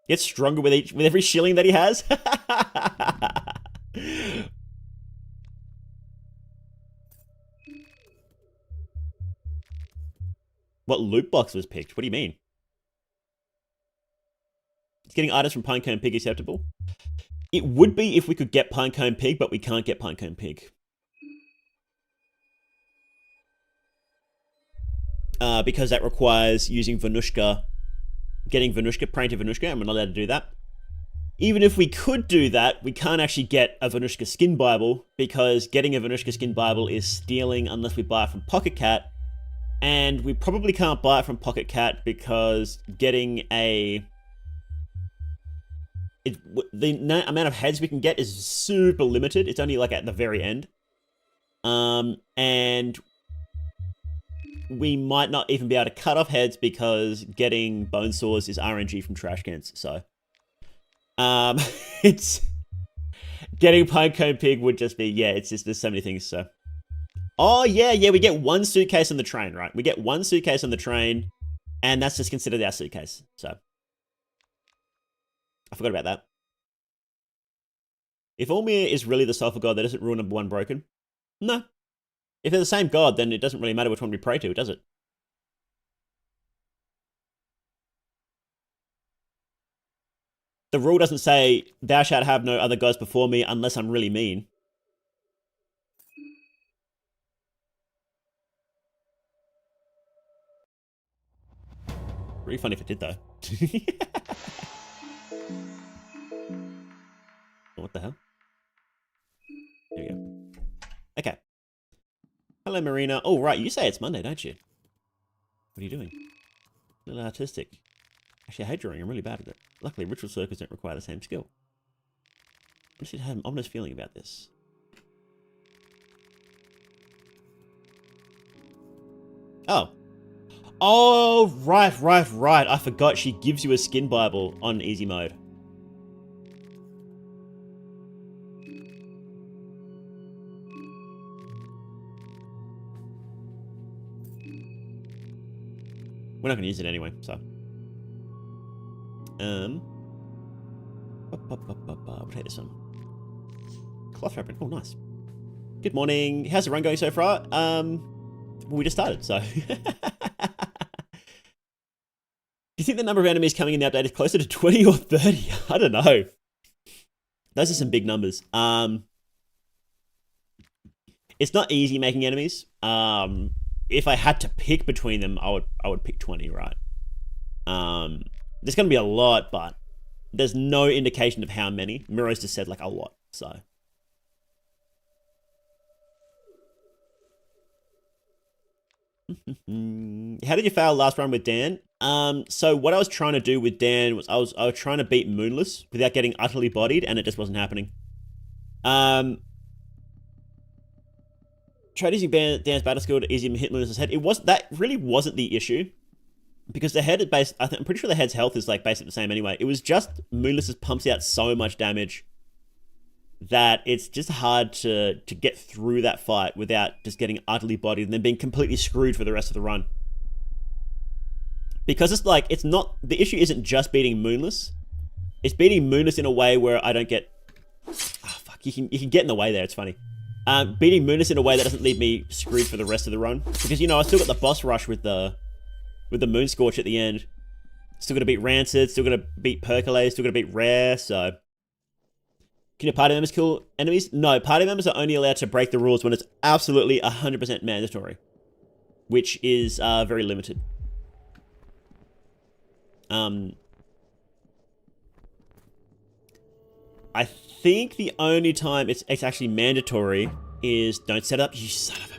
Gets stronger with every shilling that he has. What loot box was picked? What do you mean? It's getting items from Pinecone Pig acceptable. It would be if we could get Pinecone Pig, but we can't get Pinecone Pig. Because that requires using Venushka, getting Venushka, praying to Venushka, and we're not allowed to do that. Even if we could do that, we can't actually get a Venushka skin Bible, because getting a Venushka skin Bible is stealing unless we buy it from Pocket Cat, and we probably can't buy it from Pocket Cat because getting the amount of heads we can get is super limited. It's only like at the very end. And we might not even be able to cut off heads because getting bone saws is RNG from trash cans. So, it's getting a pinecone pig would just be, yeah, it's just, there's so many things. So, oh yeah, we get one suitcase on the train, right? We get one suitcase on the train, and that's just considered our suitcase. So, I forgot about that. If Ulmir is really the sulfur god, that doesn't rule number 1 broken. No. If they're the same god, then it doesn't really matter which one we pray to, does it? The rule doesn't say, thou shalt have no other gods before me unless I'm really mean. Really funny if it did, though. What the hell? There we go. Okay. Hello, Marina. Oh, right. You say it's Monday, don't you? What are you doing? A little artistic. Actually, I hate drawing. I'm really bad at it. Luckily, ritual circles don't require the same skill. I just have an ominous feeling about this. Oh. Oh, right. I forgot she gives you a skin Bible on easy mode. We're not going to use it anyway, so. We'll take this one. Cloth wrapping. Oh, nice. Good morning. How's the run going so far? Well, we just started, so. Do you think the number of enemies coming in the update is closer to 20 or 30? I don't know. Those are some big numbers. It's not easy making enemies. If I had to pick between them, I would pick 20, right? There's going to be a lot, but there's no indication of how many. Miro's just said, like, a lot, so. How did you fail last run with Dan? So what I was trying to do with Dan was I was trying to beat Moonless without getting utterly bodied, and it just wasn't happening. Tried using Dan's battle skill to easily hit Moonless's head. That really wasn't the issue. Because the head is based, I'm pretty sure the head's health is like basically the same anyway. It was just Moonless pumps out so much damage that it's just hard to get through that fight without just getting utterly bodied and then being completely screwed for the rest of the run. Because it's like, it's not, the issue isn't just beating Moonless. It's beating Moonless in a way where I don't get, oh fuck, you can get in the way there, it's funny. Beating Moonless in a way that doesn't leave me screwed for the rest of the run. Because, you know, I still got the boss rush with the Moon Scorch at the end. Still gonna beat Rancid, still gonna beat Percolate, still gonna beat Rare, so. Can your party members kill enemies? No, party members are only allowed to break the rules when it's absolutely 100% mandatory. Which is very limited. I think the only time it's actually mandatory is don't set up, you son of a...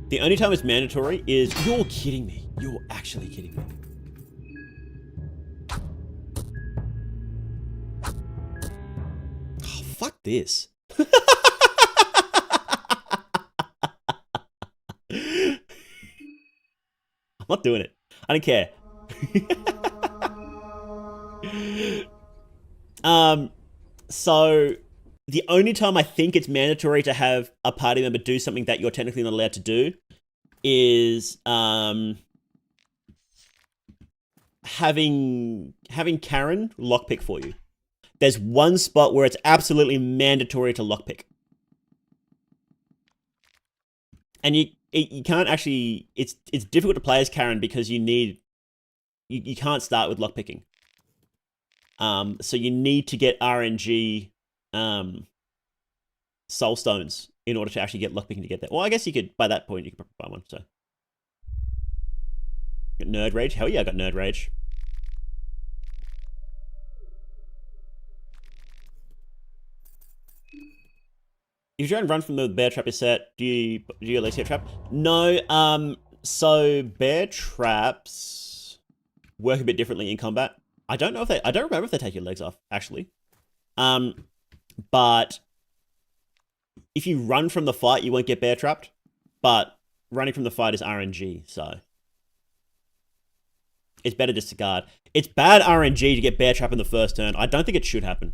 The only time it's mandatory is... You're kidding me. You're actually kidding me. Oh, fuck this. I'm not doing it. I don't care. So the only time I think it's mandatory to have a party member do something that you're technically not allowed to do is having Karen lockpick for you. There's one spot where it's absolutely mandatory to lockpick. And you can't actually, it's difficult to play as Karen because you can't start with lockpicking. So you need to get RNG soul stones in order to actually get lockpicking to get there. Well, I guess you could, by that point, you could probably buy one, so. Got Nerd Rage? Hell yeah, I got Nerd Rage. If you try and run from the bear trap is set, do you at least get trap? No, so bear traps work a bit differently in combat. I don't remember if they take your legs off, actually. But if you run from the fight, you won't get bear trapped. But running from the fight is RNG, so it's better just to guard. It's bad RNG to get bear trap in the first turn. I don't think it should happen.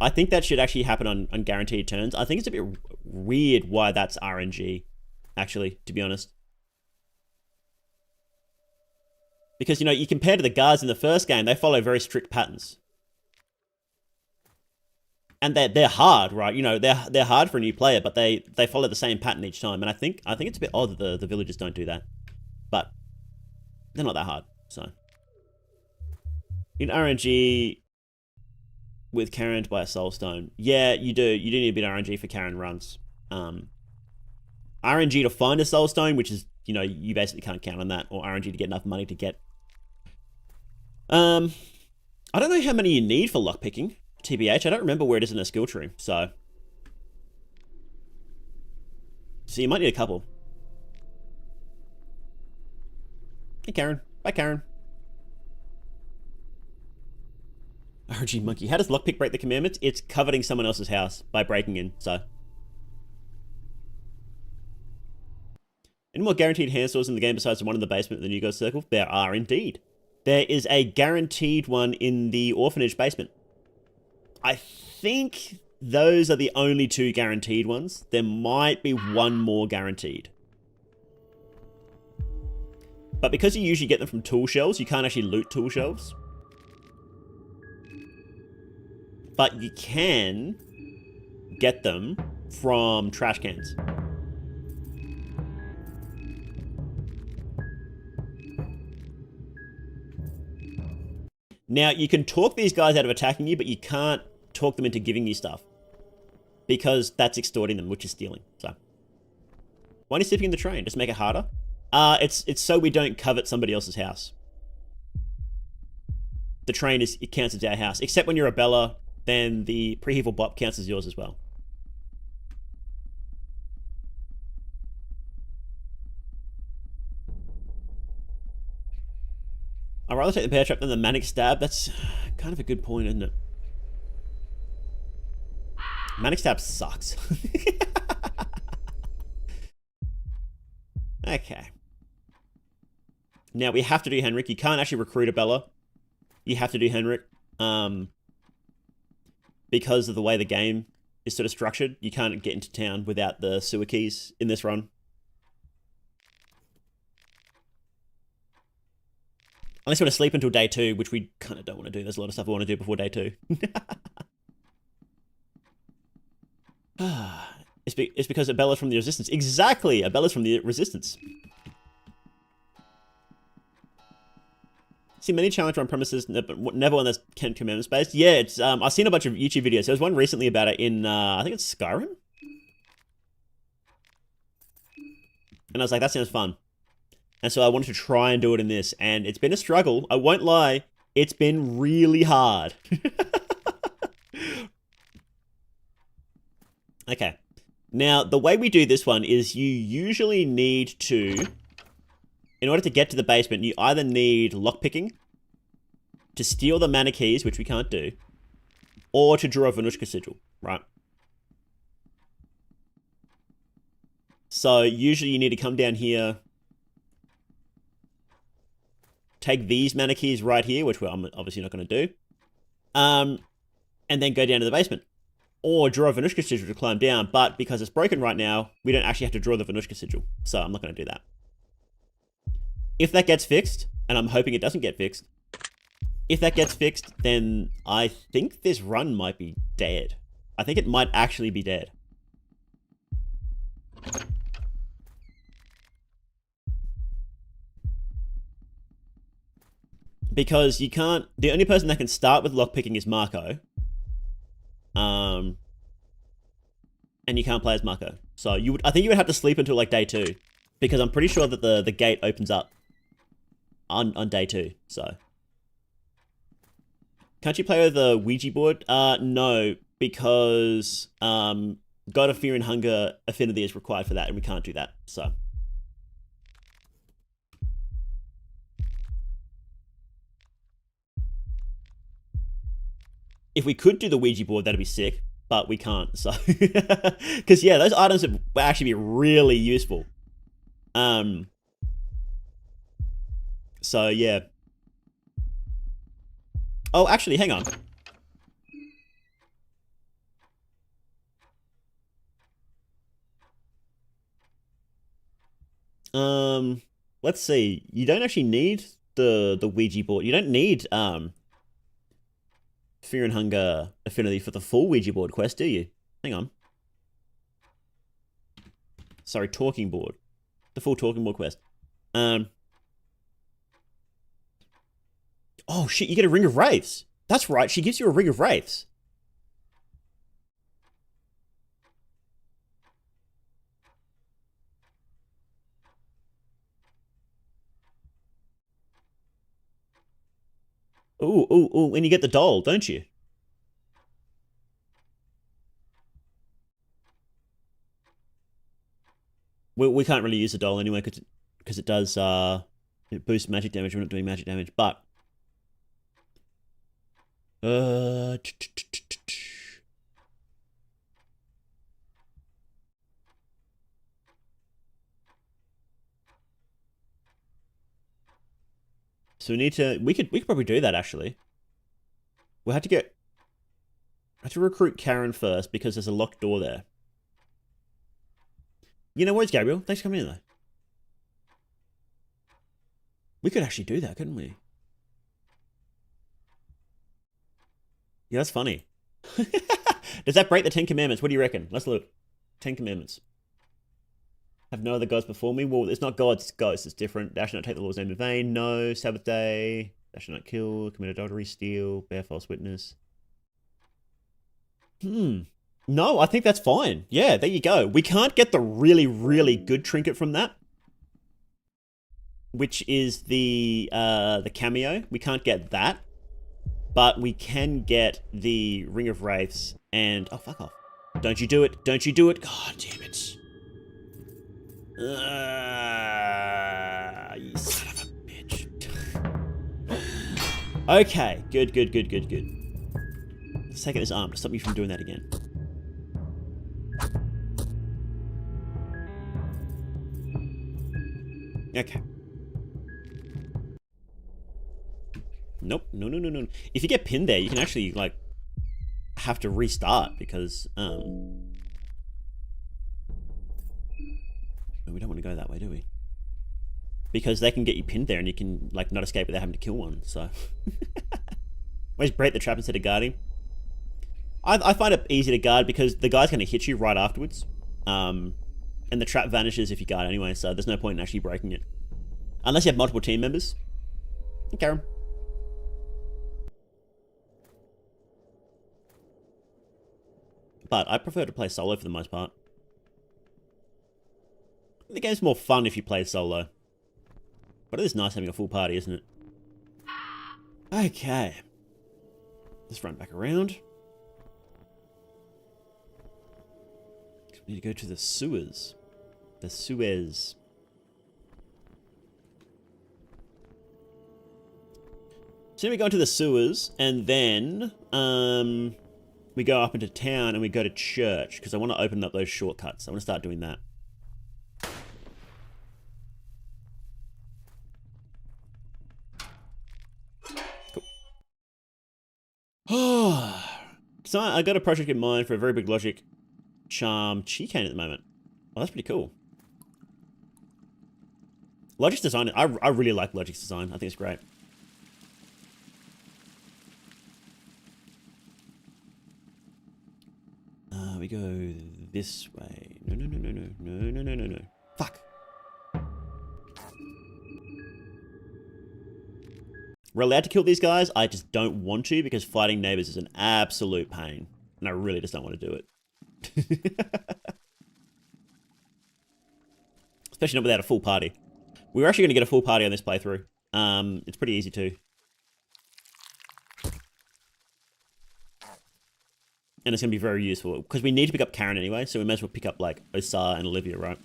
I think that should actually happen on guaranteed turns. I think it's a bit weird why that's RNG, actually, to be honest. Because, you know, you compare to the guards in the first game, they follow very strict patterns. And they're hard, right? You know, they're hard for a new player, but they follow the same pattern each time. And I think it's a bit odd that the villagers don't do that. But they're not that hard, so. In RNG with Karen by a Soulstone. Yeah, you do. You do need a bit of RNG for Karen runs. RNG to find a Soulstone, which is, you know, you basically can't count on that, or RNG to get enough money to get. I don't know how many you need for lockpicking, TBH. I don't remember where it is in a skill tree, so you might need a couple. Hey, Karen. Bye, Karen. RNG monkey. How does lockpick break the commandments? It's coveting someone else's house by breaking in, so. Any more guaranteed hand stores in the game besides the one in the basement of the New God Circle? There are indeed. There is a guaranteed one in the orphanage basement. I think those are the only two guaranteed ones. There might be one more guaranteed. But because you usually get them from tool shelves, you can't actually loot tool shelves. But you can get them from trash cans. Now, you can talk these guys out of attacking you, but you can't talk them into giving you stuff. Because that's extorting them, which is stealing. So, why are you sleeping in the train? Just make it harder? It's so we don't covet somebody else's house. The train it counts as our house. Except when you're a Bella, then the pre-heval bop counts as yours as well. I'd rather take the bear trap than the manic stab. That's kind of a good point, isn't it? Manic stab sucks. Okay. Now we have to do Henrik. You can't actually recruit a Bella. You have to do Henrik. Because of the way the game is sort of structured, you can't get into town without the sewer keys in this run. Unless you want to sleep until day 2, which we kind of don't want to do. There's a lot of stuff we want to do before day 2. It's because Abella's from the Resistance. Exactly! Abella's from the Resistance. See many challenge run premises, but never one that's commandments based. Yeah, it's I've seen a bunch of YouTube videos. There was one recently about it in I think it's Skyrim. And I was like, that sounds fun. And so I wanted to try and do it in this, and it's been a struggle. I won't lie, it's been really hard. Okay. Now, the way we do this one is you usually need to, in order to get to the basement, you either need lockpicking, to steal the mana keys, which we can't do, or to draw a Venushka sigil, right? So usually you need to come down here, take these mana keys right here, which I'm obviously not going to do, and then go down to the basement. Or draw a Venushka sigil to climb down, but because it's broken right now, we don't actually have to draw the Venushka sigil, so I'm not going to do that. If that gets fixed, and I'm hoping it doesn't get fixed, if that gets fixed, then I think this run might be dead. I think it might actually be dead. Because you can't... The only person that can start with lockpicking is Marco. And you can't play as Marco. So I think you would have to sleep until like day 2. Because I'm pretty sure that the gate opens up on day 2, so. Can't you play with the Ouija board? No, because God of Fear and Hunger affinity is required for that, and we can't do that, so. If we could do the Ouija board, that'd be sick. but we can't. So, because yeah, those items would actually be really useful. So yeah. Oh, actually, hang on. Let's see. You don't actually need the Ouija board. You don't need Fear and Hunger Affinity for the full Ouija board quest, do you? Hang on. Sorry, talking board. The full talking board quest. Oh shit, you get a Ring of Wraiths. That's right, she gives you a Ring of Wraiths. Ooh, ooh, ooh, and you get the doll, don't you? We can't really use the doll anyway because it does it boosts magic damage. We're not doing magic damage, but uh so we could probably do that actually. We'll have to recruit Karen first because there's a locked door there. You know, where's Gabriel? Thanks for coming in though. We could actually do that, couldn't we? Yeah, that's funny. Does that break the 10 Commandments? What do you reckon? Let's look. 10 Commandments. Have no other gods before me? Well, it's not gods, it's ghosts. It's different. Thou shalt not take the Lord's name in vain. No. Sabbath day. Thou shalt not kill. Commit adultery. Steal. Bear false witness. No, I think that's fine. Yeah, there you go. We can't get the really, really good trinket from that, which is the cameo. We can't get that, but we can get the Ring of Wraiths and oh fuck off! Don't you do it! Don't you do it! God damn it! You son of a bitch. Okay, good, good, good, good, good. Let's take out this arm to stop me from doing that again. Okay. Nope. No, no, no, no. If you get pinned there, you can actually, like, have to restart because, we don't want to go that way, do we? Because they can get you pinned there and you can, like, not escape without having to kill one, so. Where's break the trap instead of guarding? I find it easy to guard because the guy's going to hit you right afterwards. And the trap vanishes if you guard anyway, so there's no point in actually breaking it. Unless you have multiple team members. Okay. But I prefer to play solo for the most part. The game's more fun if you play solo. But it is nice having a full party, isn't it? Okay. Let's run back around. We need to go to the sewers. The Suez. So then we go into the sewers, and then we go up into town and we go to church because I want to open up those shortcuts. I want to start doing that. Cool. So I got a project in mind for a very big logic charm Chicane at the moment. Well, that's pretty cool. Logic's design, I really like Logic's design. I think it's great. We go this way. No, no, no, no, no, no, no, no, no, no. Fuck. We're allowed to kill these guys. I just don't want to because fighting neighbors is an absolute pain. And I really just don't want to do it. Especially not without a full party. We're actually going to get a full party on this playthrough. It's pretty easy too. And it's going to be very useful because we need to pick up Karen anyway, so we may as well pick up like Osar and Olivia, right?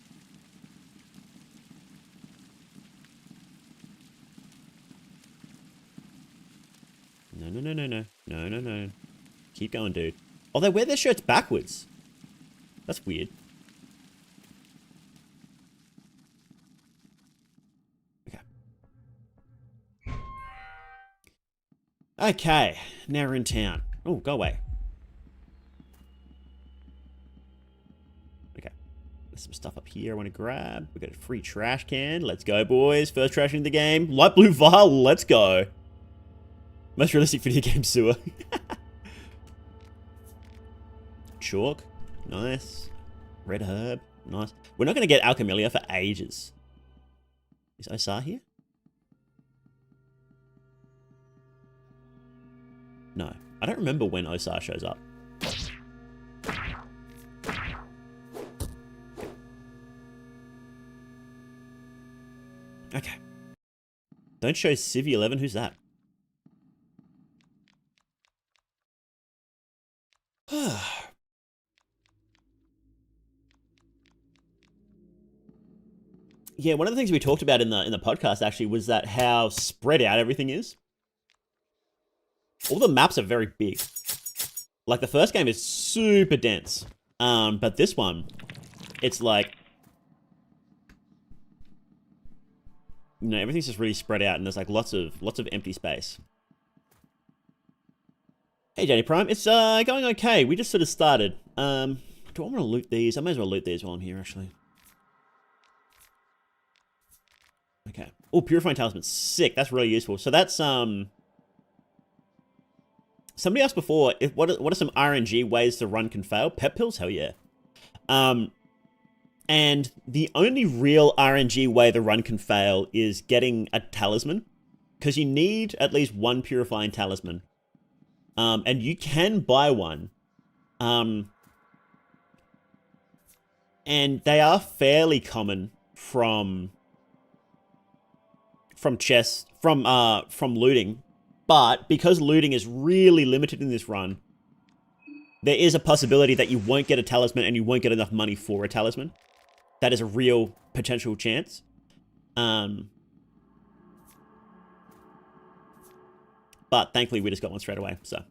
No, no, no, no, no. No, no, no. Keep going, dude. Oh, they wear their shirts backwards. That's weird. Okay. Okay, now we're in town. Oh, go away. Okay. There's some stuff up here I want to grab. We got a free trash can. Let's go, boys. First trash in the game. Light blue vial. Let's go. Most realistic video game sewer. Chalk. Nice. Red herb. Nice. We're not going to get Alchemilia for ages. Is Osar here? No. I don't remember when Osar shows up. Okay. Don't show Civi 11. Who's that? Yeah, one of the things we talked about in the podcast actually was that how spread out everything is. All the maps are very big. Like the first game is super dense. But this one, it's like, you know, everything's just really spread out and there's like lots of empty space. Hey JD Prime, it's going okay. We just sort of started. Do I want to loot these? I may as well loot these while I'm here actually. Okay. Oh, Purifying Talisman. Sick. That's really useful. So that's, somebody asked before, what are some RNG ways the run can fail? Pep pills? Hell yeah. And the only real RNG way the run can fail is getting a talisman. Because you need at least one Purifying Talisman. And you can buy one. And they are fairly common from chests, from looting, but because looting is really limited in this run, there is a possibility that you won't get a talisman and you won't get enough money for a talisman. That is a real potential chance. But thankfully we just got one straight away, so.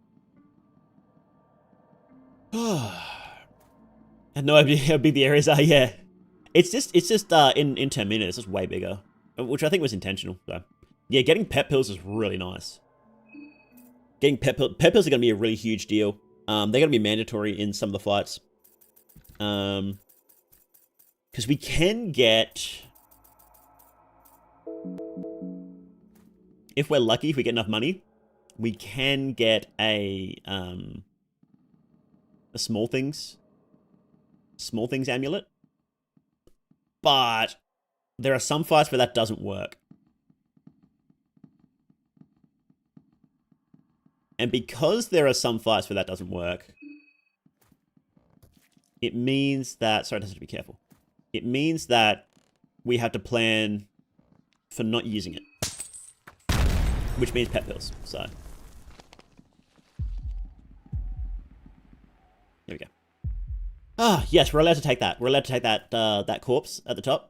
I had no idea how big the areas are, yeah. It's just in Termina, it's just way bigger. Which I think was intentional, so. Yeah, getting pep pills is really nice. Getting pep pills are going to be a really huge deal. They're going to be mandatory in some of the fights. Because we can get... If we're lucky, if we get enough money, we can get a small things amulet. But... there are some fights where that doesn't work. And because there are some fights where that doesn't work, it means that... sorry, I have to be careful. It means that we have to plan for not using it. Which means pet pills, so... there we go. Ah, yes, we're allowed to take that. We're allowed to take that, that corpse at the top.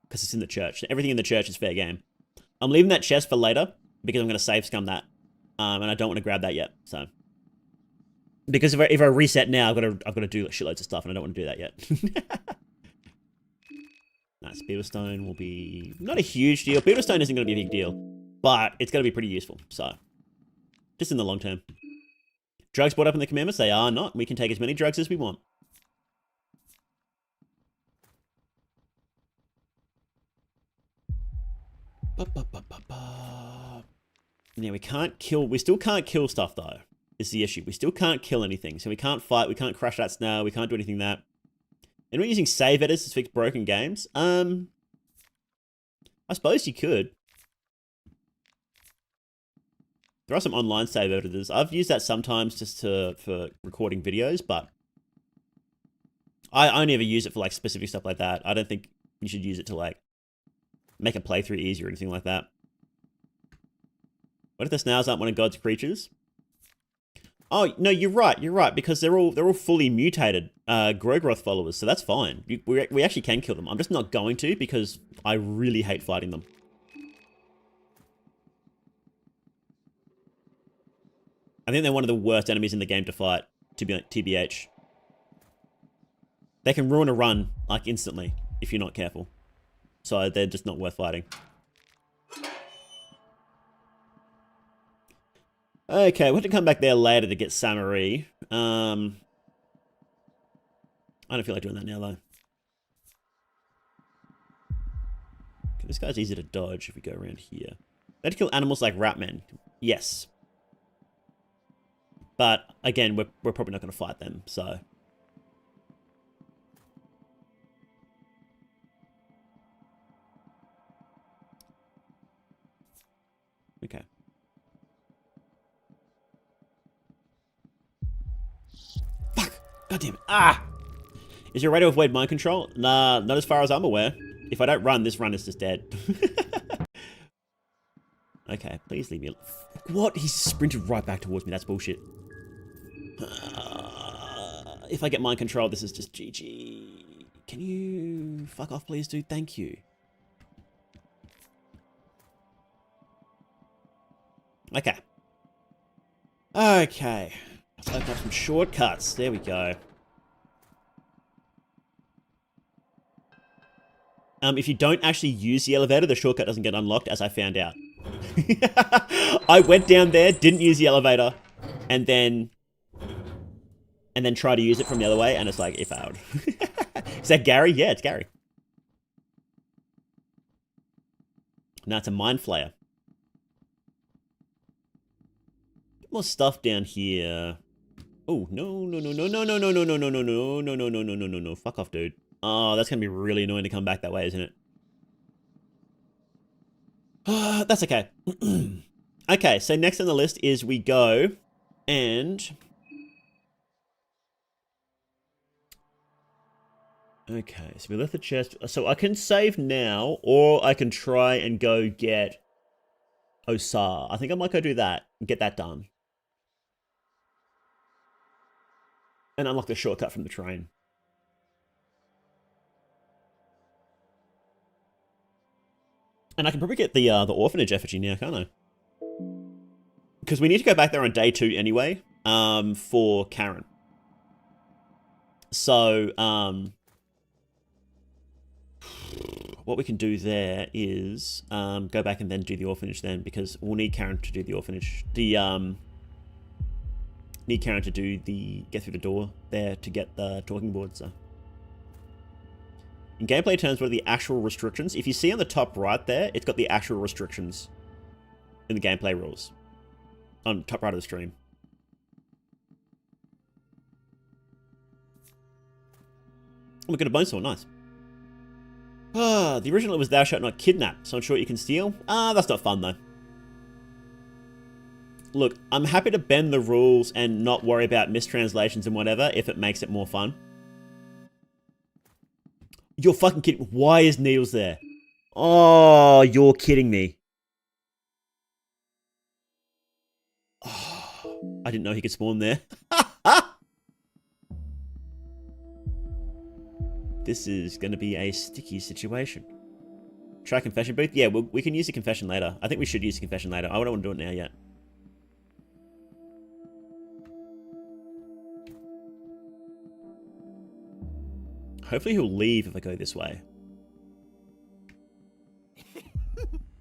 Because it's in the church. Everything in the church is fair game. I'm leaving that chest for later because I'm going to save scum that, and I don't want to grab that yet. So, because if I reset now, I've got to do shitloads of stuff, and I don't want to do that yet. Nice. Beetlestone will be not a huge deal. Beetlestone isn't going to be a big deal, but it's going to be pretty useful. So, just in the long term. Drugs brought up in the commandments? They are not. We can take as many drugs as we want. Yeah, we still can't kill stuff though, is the issue. We still can't kill anything. So we can't fight, we can't crush that snail, we can't do anything that. And we're using save editors to fix broken games. I suppose you could. There are some online save editors. I've used that sometimes just for recording videos, but I only ever use it for like specific stuff like that. I don't think you should use it to like make a playthrough easier or anything like that. What if the snails aren't one of God's creatures? Oh, no, you're right, because they're all fully mutated Grogroth followers, so that's fine. We actually can kill them. I'm just not going to because I really hate fighting them. I think they're one of the worst enemies in the game to fight, TBH. They can ruin a run, like, instantly, if you're not careful. So they're just not worth fighting. Okay, we'll have to come back there later to get Samari. I don't feel like doing that now, though. Okay, this guy's easy to dodge if we go around here. They have to kill animals like ratmen. Yes. But, again, we're probably not going to fight them, so... Okay. Fuck! God damn it. Ah! Is there a way to avoid mind control? Nah, not as far as I'm aware. If I don't run, this run is just dead. Okay, please leave me alone. What? He sprinted right back towards me. That's bullshit. If I get mind control, this is just GG. Can you fuck off, please, dude? Thank you. Okay. Okay. Let's open up some shortcuts. There we go. If you don't actually use the elevator, the shortcut doesn't get unlocked, as I found out. I went down there, didn't use the elevator, and then tried to use it from the other way, and it's like, it failed. Is that Gary? Yeah, it's Gary. No, it's a mind flayer. More stuff down here. Oh, no. Fuck off, dude. Oh, that's going to be really annoying to come back that way, isn't it? That's okay. Okay, so next on the list is we go and... Okay, so we left the chest. So I can save now, or I can try and go get Osar. I think I might go do that and get that done. And unlock the shortcut from the train. And I can probably get the orphanage effigy now, can't I? Because we need to go back there on day 2 anyway, for Karen. So, what we can do there is go back and then do the orphanage then, because we'll need Karen to do the orphanage. Need Karen to do get through the door there to get the talking board, so. In gameplay terms, what are the actual restrictions? If you see on the top right there, it's got the actual restrictions in the gameplay rules. On the top right of the stream. Oh, we got a bone saw, nice. Ah, the original was thou shalt not kidnap, so I'm sure you can steal. Ah, that's not fun though. Look, I'm happy to bend the rules and not worry about mistranslations and whatever if it makes it more fun. You're fucking kidding. Why is Needles there? Oh, you're kidding me. Oh, I didn't know he could spawn there. This is going to be a sticky situation. Try confession booth? Yeah, we can use the confession later. I think we should use the confession later. I don't want to do it now yet. Hopefully he'll leave if I go this way.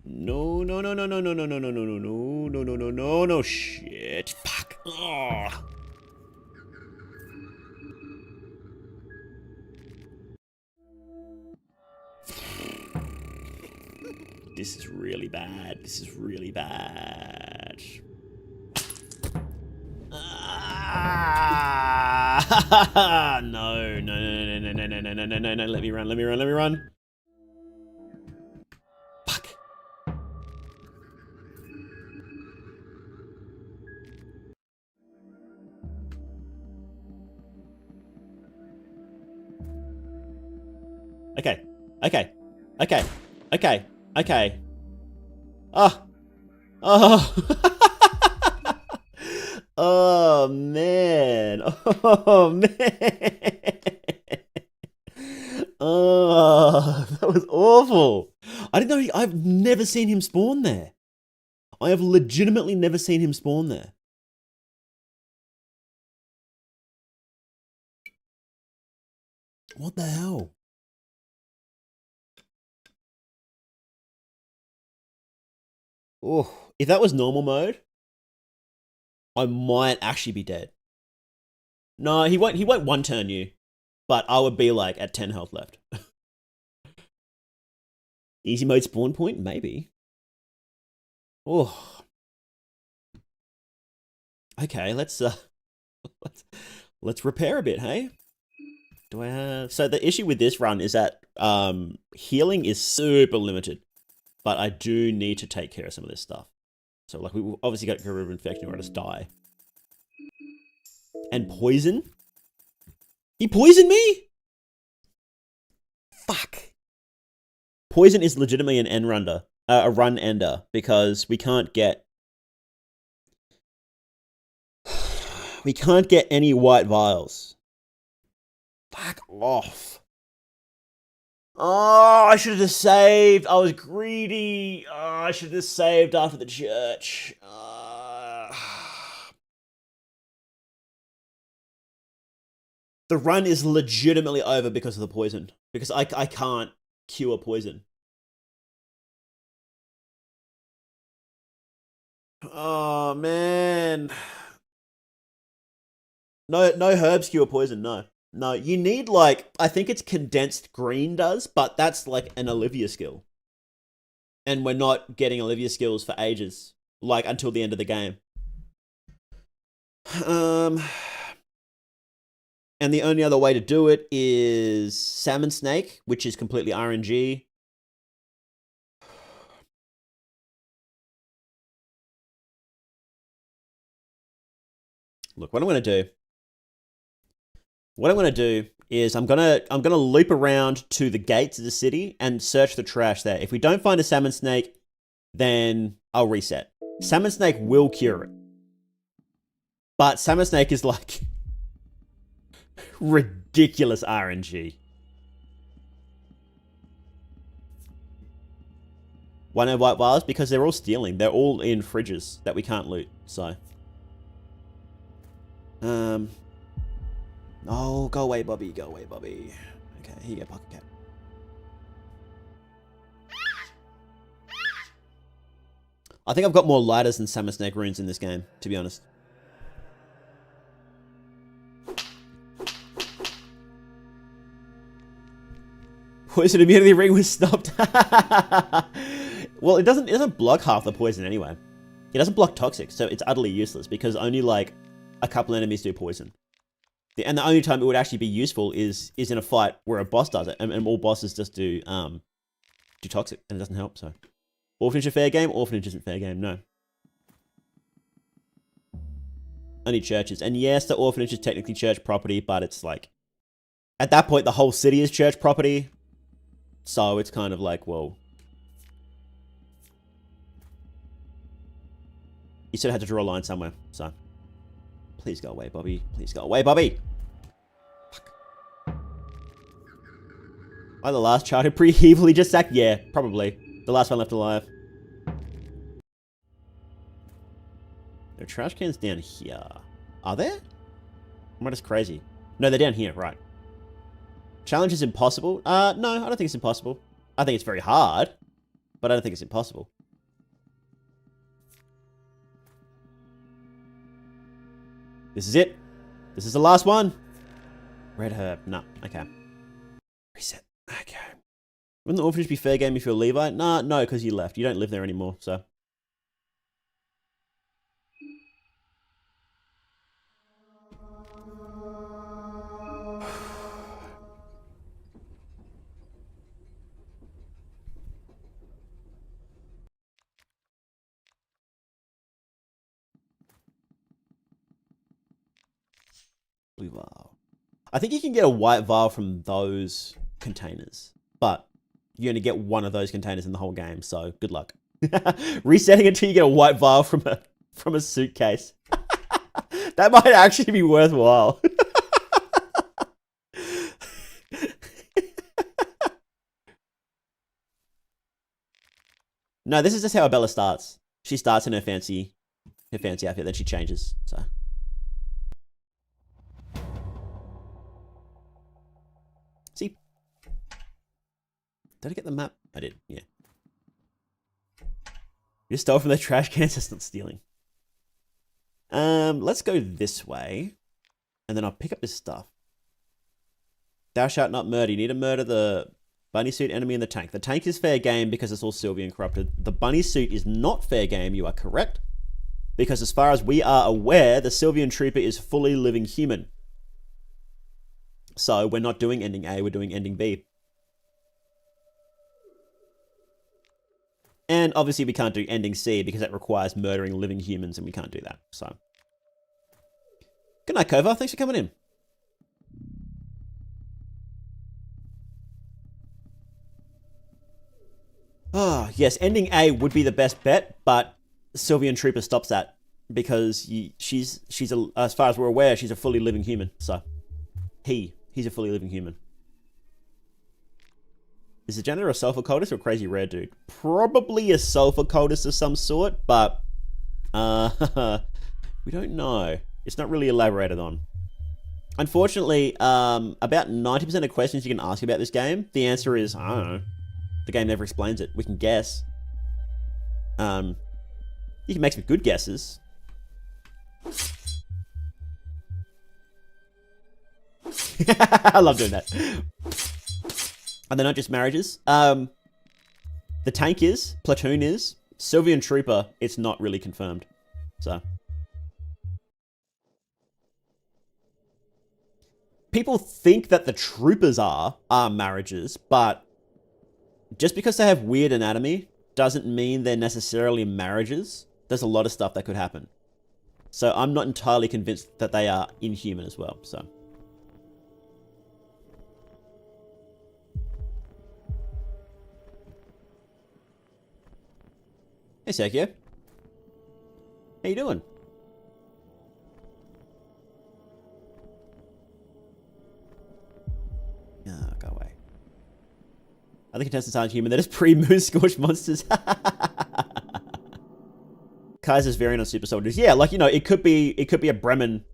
No, shit. Fuck. Oh. This is really bad. This is really bad. No. Let me run. Fuck. Okay. Oh. Oh, man. Oh, that was awful. I didn't know I've never seen him spawn there. I have legitimately never seen him spawn there. What the hell? Oh, if that was normal mode, I might actually be dead. No, he won't one turn you, but I would be like at 10 health left. Easy mode spawn point, maybe. Oh. Okay, let's let's repair a bit, hey? Do I have... So the issue with this run is that healing is super limited, but I do need to take care of some of this stuff. So like we obviously got rid of infection or I just die. And poison? He poisoned me? Fuck. Poison is legitimately an end runder, a run ender, because we can't get any white vials. Fuck off. Oh, I should have just saved. I was greedy. Oh, I should have just saved after the church. The run is legitimately over because of the poison. Because I can't cure poison. Oh, man. No herbs cure poison, no. No, you need like, I think it's condensed green does, but that's like an Olivia skill. And we're not getting Olivia skills for ages, like until the end of the game. And the only other way to do it is Salmon Snake, which is completely RNG. Look, what I'm going to do is I'm gonna loop around to the gates of the city and search the trash there. If we don't find a salmon snake, then I'll reset. Salmon snake will cure it, but salmon snake is like ridiculous RNG. Why no white vials? Because they're all stealing. They're all in fridges that we can't loot. So, oh, go away, Bobby. Go away, Bobby. Okay, here you go, pocket cat. I think I've got more lighters than salmon snake runes in this game, to be honest. Poison immunity ring was stopped. Well, it doesn't block half the poison anyway. It doesn't block toxic, so it's utterly useless because only like a couple enemies do poison. And the only time it would actually be useful is in a fight where a boss does it, and all bosses just do toxic, and it doesn't help. So, orphanage a fair game? Orphanage isn't fair game. No. Only churches, and yes, the orphanage is technically church property, but it's like at that point the whole city is church property. So it's kind of like, well, you sort of had to draw a line somewhere. So, please go away, Bobby. Please go away, Bobby. Fuck. Am I the last child who pretty evilly just sacked? Yeah, probably. The last one left alive. There are trash cans down here. Are there? Am I just crazy? No, they're down here, right. Challenge is impossible? No, I don't think it's impossible. I think it's very hard, but I don't think it's impossible. This is it. This is the last one. Red herb. No. Okay. Reset. Okay. Wouldn't the orphanage be fair game if you're a Levi? Nah, no, because you left. You don't live there anymore, so. Blue vial. I think you can get a white vial from those containers, but you only get one of those containers in the whole game, so good luck. Resetting until you get a white vial from a suitcase. That might actually be worthwhile. No, this is just how Abella starts. She starts in her fancy outfit, then she changes. So. Did I get the map? I did, yeah. You stole from the trash cans, that's not stealing. Let's go this way. And then I'll pick up this stuff. Thou shalt not murder. You need to murder the bunny suit enemy in the tank. The tank is fair game because it's all Sylvian corrupted. The bunny suit is not fair game, you are correct. Because as far as we are aware, the Sylvian trooper is fully living human. So we're not doing ending A, we're doing ending B. And obviously we can't do ending C because that requires murdering living humans and we can't do that. So, good night, Kova. Thanks for coming in. Oh, yes, ending A would be the best bet, but Sylvian Trooper stops that because she's as far as we're aware, she's a fully living human. So, he's a fully living human. Is the janitor a sulfur cultist or a crazy rare dude? Probably a sulfur cultist of some sort, but we don't know. It's not really elaborated on. Unfortunately, about 90% of questions you can ask about this game, the answer is, I don't know. The game never explains it. We can guess. You can make some good guesses. I love doing that. And they're not just marriages. The tank is, platoon is, Sylvian Trooper, it's not really confirmed. So. People think that the troopers are marriages, but just because they have weird anatomy doesn't mean they're necessarily marriages. There's a lot of stuff that could happen. So I'm not entirely convinced that they are inhuman as well, so. Hey, Sergio. How you doing? Oh, go away. Other contestants aren't human. They're just pre-moon scorched monsters. Kaiser's variant on super soldiers. Yeah, like, you know, it could be a Bremen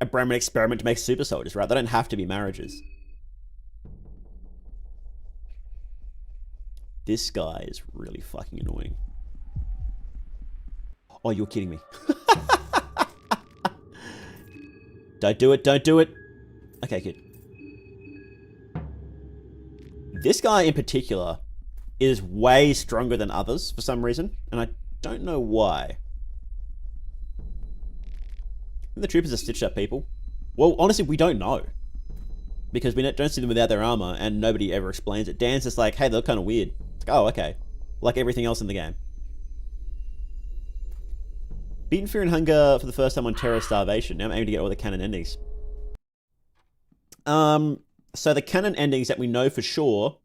experiment to make super soldiers, right? They don't have to be marriages. This guy is really fucking annoying. Oh, you're kidding me. Don't do it, don't do it. Okay, good. This guy in particular is way stronger than others for some reason, and I don't know why. The troopers are stitched up people. Well, honestly, we don't know. Because we don't see them without their armor, and nobody ever explains it. Dan's just like, hey, they look kind of weird. It's like, oh, okay. Like everything else in the game. Beaten Fear and Hunger for the first time on Terror Starvation. Now I'm aiming to get all the canon endings. So the canon endings that we know for sure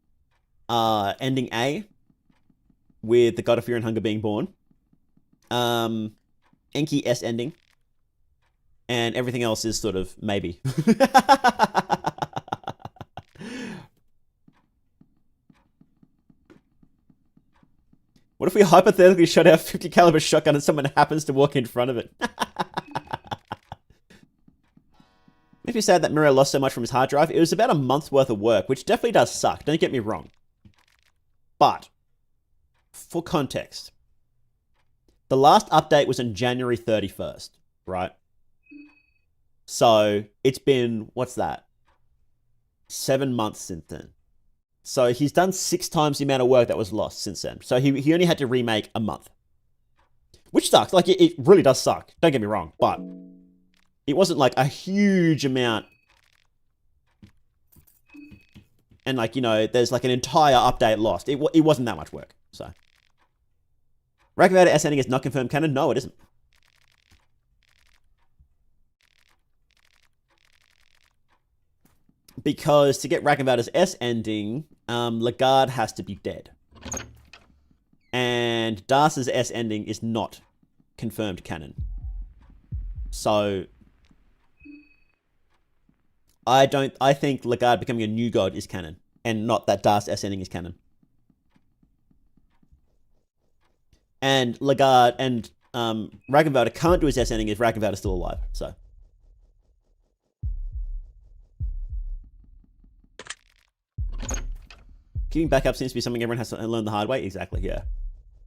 are ending A, with the God of Fear and Hunger being born. Enki S ending. And everything else is sort of maybe. What if we hypothetically shot out a 50 caliber shotgun and someone happens to walk in front of it? Makes me sad that Miro lost so much from his hard drive. It was about a month's worth of work, which definitely does suck. Don't get me wrong. But, for context, the last update was on January 31st, right? So, it's been, what's that? 7 months since then. So, he's done 6 times the amount of work that was lost since then. So, he only had to remake a month. Which sucks. Like, it really does suck. Don't get me wrong. But, it wasn't like a huge amount. And like, you know, there's like an entire update lost. It wasn't that much work. So, Rackavator S ending is not confirmed canon? No, it isn't. Because to get Rackavator's S ending, Lagarde has to be dead. And Darce's S ending is not confirmed canon. So, I think Lagarde becoming a new god is canon, and not that Darce S ending is canon. And Lagarde and Ragnvaldr can't do his S ending if Ragnvaldr is still alive. So, Giving backup seems to be something everyone has to learn the hard way. Exactly, yeah.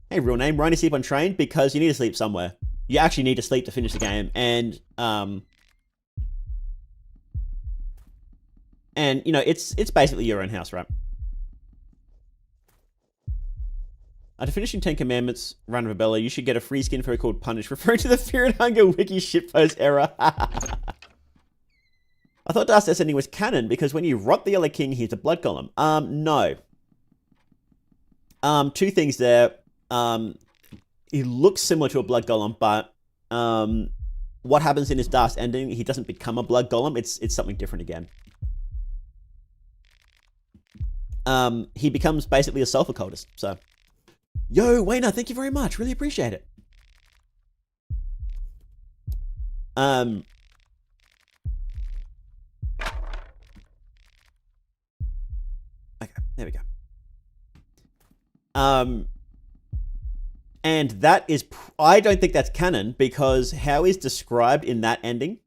Hey, real name, Ryan, you sleep on train because you need to sleep somewhere. You actually need to sleep to finish the game, and you know, it's basically your own house, right? After finishing 10 Commandments run of Abella, you should get a free skin for a called Punish, referring to the Fear and Hunger wiki shitpost error. I thought Dark's ending was canon because when you rot the Yellow King, he's a blood golem. No. Two things there. He looks similar to a blood golem, but what happens in his Dark's ending, he doesn't become a blood golem. It's something different again. He becomes basically a sulfur cultist, so... Yo, Wayner, thank you very much. Really appreciate it. Okay, there we go. And that is... I don't think that's canon, because how he's described in that ending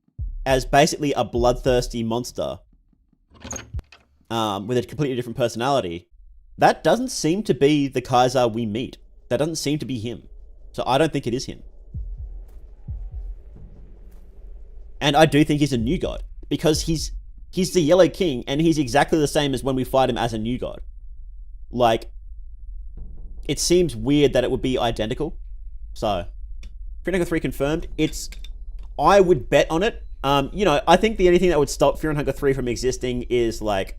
as basically a bloodthirsty monster with a completely different personality... That doesn't seem to be the Kaiser we meet. That doesn't seem to be him. So I don't think it is him. And I do think he's a new god. Because he's the Yellow King, and he's exactly the same as when we fight him as a new god. Like, it seems weird that it would be identical. So, Fear and Hunger 3 confirmed. I would bet on it. You know, I think the only thing that would stop Fear and Hunger 3 from existing is, like,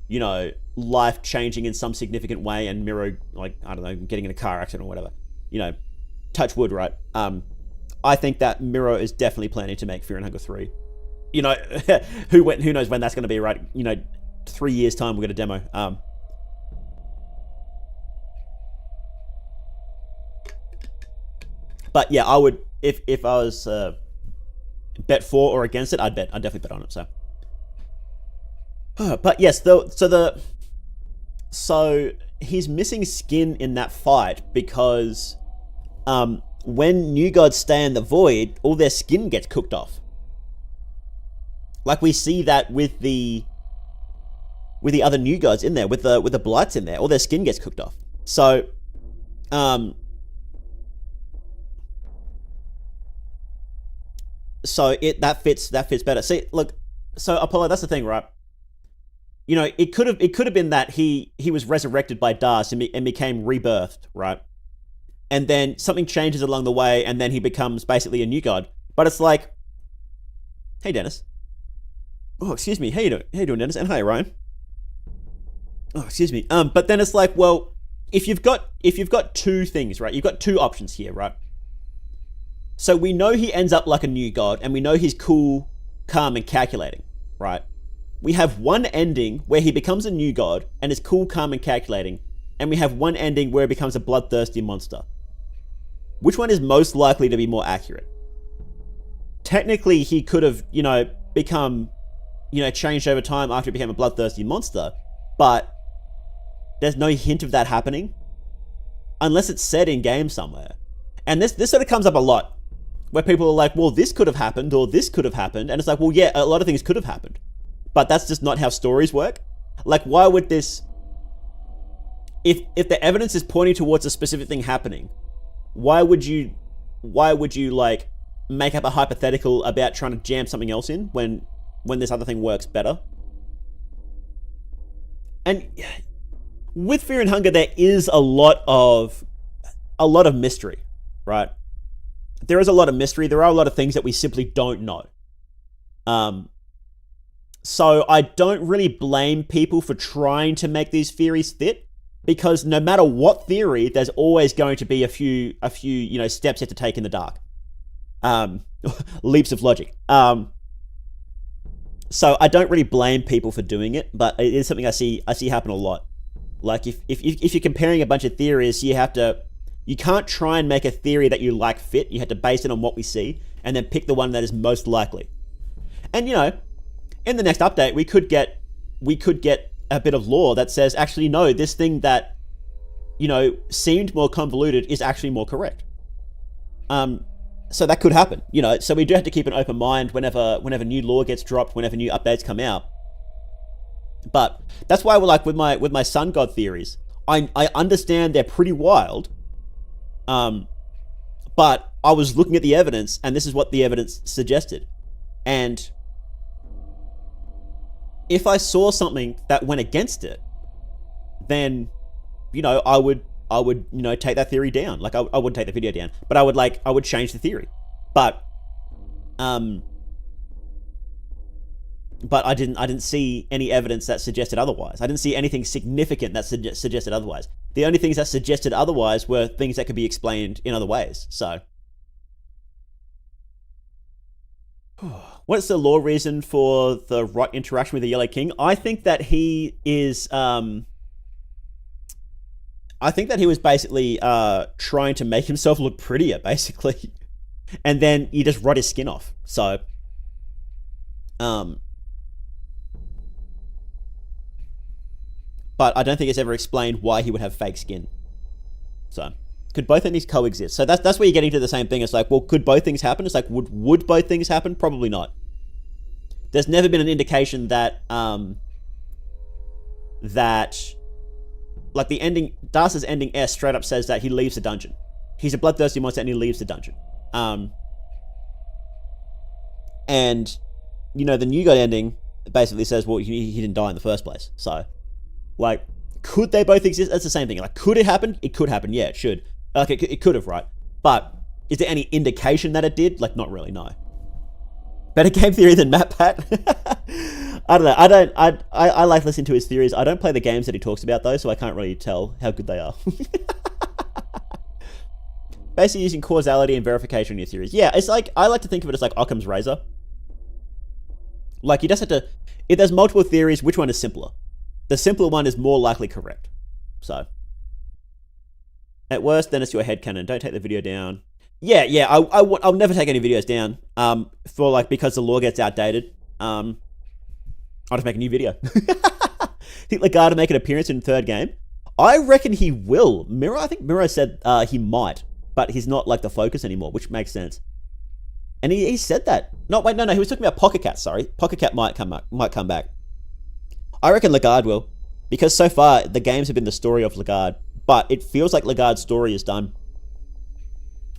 you know, life changing in some significant way, and Miro, like, I don't know, getting in a car accident or whatever. You know, touch wood, right? I think that Miro is definitely planning to make Fear and Hunger 3. You know, who knows when that's going to be, right? You know, 3 years time we'll get a demo. But yeah, I would, if I was bet for or against it, I'd definitely bet on it. So. But yes, so he's missing skin in that fight because when new gods stay in the void, all their skin gets cooked off. Like we see that with the other new gods in there, with the blights in there, all their skin gets cooked off. So that fits better. See, look, so Apollo, that's the thing, right? You know, it could have been that he was resurrected by Das and became rebirthed, right? And then something changes along the way, and then he becomes basically a new god. But it's like, hey Dennis. Oh, excuse me. How you doing, Dennis? And hi, Ryan. Oh, excuse me. But then it's like, well, if you've got two things, right? You've got two options here, right? So we know he ends up like a new god, and we know he's cool, calm, and calculating, right? We have one ending where he becomes a new god and is cool, calm, and calculating, and we have one ending where he becomes a bloodthirsty monster. Which one is most likely to be more accurate? Technically, he could have, you know, become, you know, changed over time after he became a bloodthirsty monster, but there's no hint of that happening unless it's said in game somewhere. And this sort of comes up a lot, where people are like, well, this could have happened, or this could have happened, and it's like, well, yeah, a lot of things could have happened. But that's just not how stories work. Like, why would this... If the evidence is pointing towards a specific thing happening, why would you, like, make up a hypothetical about trying to jam something else in when this other thing works better? And with Fear and Hunger, there is a lot of mystery, right? There is a lot of mystery. There are a lot of things that we simply don't know. So I don't really blame people for trying to make these theories fit, because no matter what theory, there's always going to be a few you know, steps you have to take in the dark. Leaps of logic. So I don't really blame people for doing it, but it is something I see happen a lot. Like if you're comparing a bunch of theories, you can't try and make a theory that you like fit. You have to base it on what we see and then pick the one that is most likely. And you know, in the next update, we could get a bit of lore that says, actually, no, this thing that, you know, seemed more convoluted is actually more correct. So that could happen, you know. So we do have to keep an open mind whenever new lore gets dropped, whenever new updates come out. But that's why we're like with my sun god theories. I understand they're pretty wild. But I was looking at the evidence, and this is what the evidence suggested. And if I saw something that went against it, then, I would, take that theory down. Like, I wouldn't take the video down, but I would change the theory. But I didn't see any evidence that suggested otherwise. I didn't see anything significant that suggested otherwise. The only things that suggested otherwise were things that could be explained in other ways. So, what's the law reason for the right interaction with the Yellow King? I think that he is. I think that he was basically trying to make himself look prettier, basically, and then you just rot his skin off. So, but I don't think it's ever explained why he would have fake skin. So, could both things coexist? So that's where you're getting to the same thing. It's like, well, could both things happen? It's like, would both things happen? Probably not. There's never been an indication that like the ending, Darce's ending S straight up says that he leaves the dungeon. He's a bloodthirsty monster and he leaves the dungeon. And the New God ending basically says, well, he didn't die in the first place. So, like, could they both exist? That's the same thing. Like, could it happen? It could happen. Yeah, it should. Like, it could have, right? But is there any indication that it did? Like, not really, no. Better game theory than MatPat? I don't know. I like listening to his theories. I don't play the games that he talks about, though, so I can't really tell how good they are. Basically using causality and verification in your theories. Yeah, it's like, I like to think of it as like Occam's razor. Like, you just have to, if there's multiple theories, which one is simpler? The simpler one is more likely correct. So, at worst, then it's your headcanon. Don't take the video down. Yeah, I'll never take any videos down. For like, because the lore gets outdated. I'll just make a new video. Think Lagarde to make an appearance in the third game? I reckon he will. I think Miro said he might, but he's not like the focus anymore, which makes sense. And he said that. No, he was talking about Pocket Cat, sorry. Pocket Cat might come back. I reckon Lagarde will, because so far the games have been the story of Lagarde, but it feels like Lagarde's story is done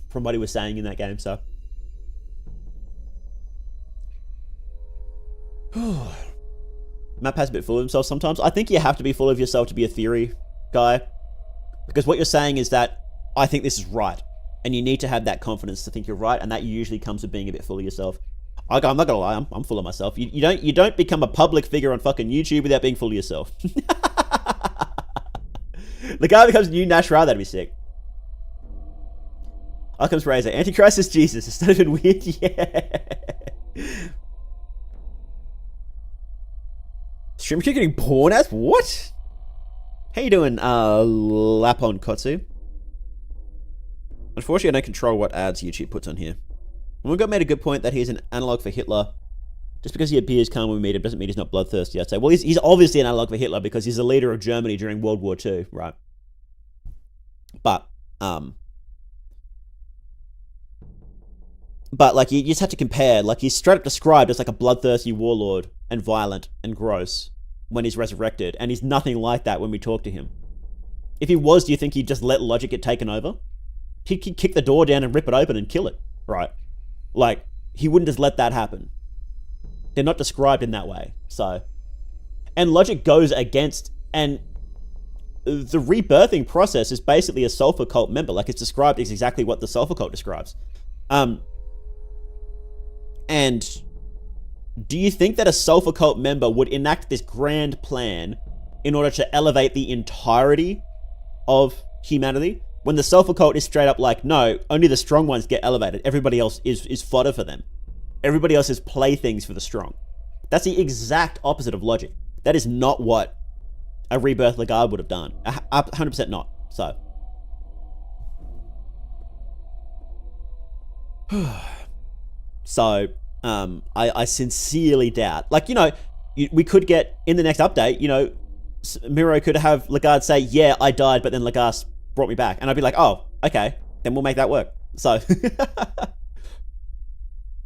from what he was saying in that game, so. MatPat's a bit full of himself sometimes. I think you have to be full of yourself to be a theory guy, because what you're saying is that I think this is right, and you need to have that confidence to think you're right, and that usually comes with being a bit full of yourself. I'm not gonna lie, I'm full of myself. You don't become a public figure on fucking YouTube without being full of yourself. The guy becomes new Nash Ra, that'd be sick. Occam's razor. Antichrist is Jesus. It's not even weird. Yeah. Stream getting porn ads? What? How you doing, Lapon Kotsu? Unfortunately, I don't control what ads YouTube puts on here. Mungo made a good point that he's an analog for Hitler. Just because he appears calm when we meet him doesn't mean he's not bloodthirsty, I'd say. Well, he's obviously an analog for Hitler because he's the leader of Germany during World War II, right? But like, you just have to compare. Like, he's straight up described as like a bloodthirsty warlord and violent and gross when he's resurrected, and he's nothing like that when we talk to him. If he was, do you think he'd just let logic get taken over? He'd kick the door down and rip it open and kill it, right? Like, he wouldn't just let that happen. They're not described in that way, so. And logic goes against, and the rebirthing process is basically a sulfur cult member. Like, it's described as exactly what the sulfur cult describes. And do you think that a sulfur cult member would enact this grand plan in order to elevate the entirety of humanity? When the sulfur cult is straight up like, no, only the strong ones get elevated. Everybody else is fodder for them. Everybody else is playthings for the strong. That's the exact opposite of logic. That is not what a rebirth Lagarde would have done. 100% not. So. So, I sincerely doubt. Like, we could get, in the next update, Miro could have Lagarde say, yeah, I died, but then Lagarde brought me back. And I'd be like, oh, okay, then we'll make that work. So,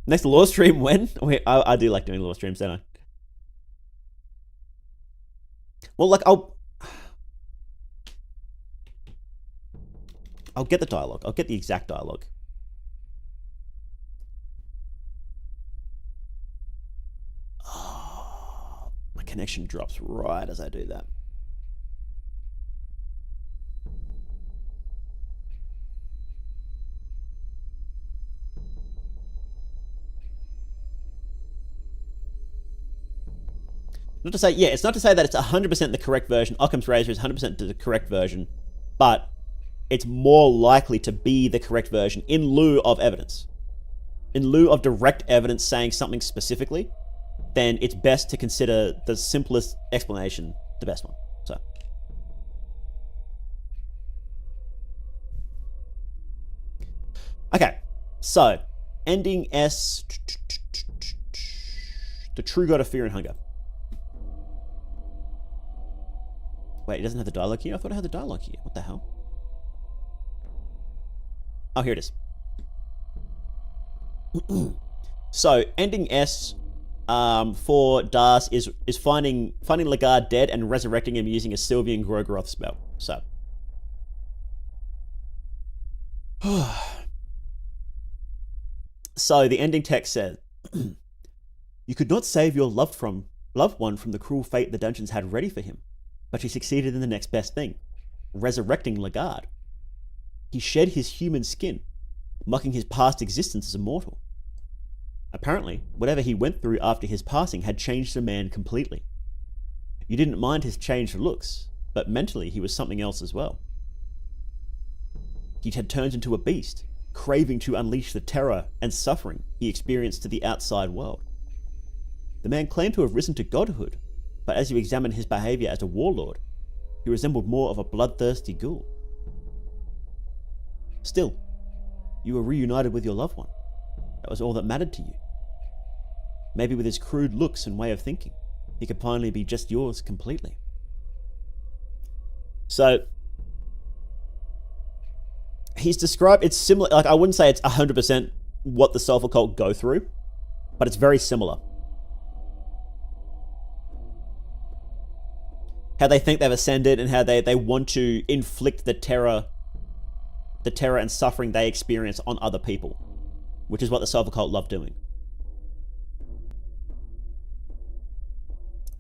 next lore stream when? I do like doing lore streams, don't I? Well, like, I'll get the dialogue. I'll get the exact dialogue. Oh, my connection drops right as I do that. Not to say, yeah, it's not to say that it's 100% the correct version. Occam's razor is 100% the correct version, but it's more likely to be the correct version in lieu of evidence. In lieu of direct evidence saying something specifically, then it's best to consider the simplest explanation the best one. So, okay, so ending S, the true god of fear and hunger. Wait, it doesn't have the dialogue here? I thought it had the dialogue here. What the hell? Oh, here it is. So, ending S for Das is finding Lagarde dead and resurrecting him using a Sylvian Grogroth spell. So. So, the ending text says, you could not save your loved one from the cruel fate the dungeons had ready for him, but he succeeded in the next best thing, resurrecting Lagarde. He shed his human skin, mocking his past existence as a mortal. Apparently, whatever he went through after his passing had changed the man completely. You didn't mind his changed looks, but mentally he was something else as well. He had turned into a beast, craving to unleash the terror and suffering he experienced to the outside world. The man claimed to have risen to godhood, but as you examine his behaviour as a warlord, he resembled more of a bloodthirsty ghoul. Still, you were reunited with your loved one. That was all that mattered to you. Maybe with his crude looks and way of thinking, he could finally be just yours completely. So, he's described, it's similar, like I wouldn't say it's 100% what the self-occult go through, but it's very similar. How they think they've ascended and how they want to inflict the terror and suffering they experience on other people, which is what the self-occult love doing.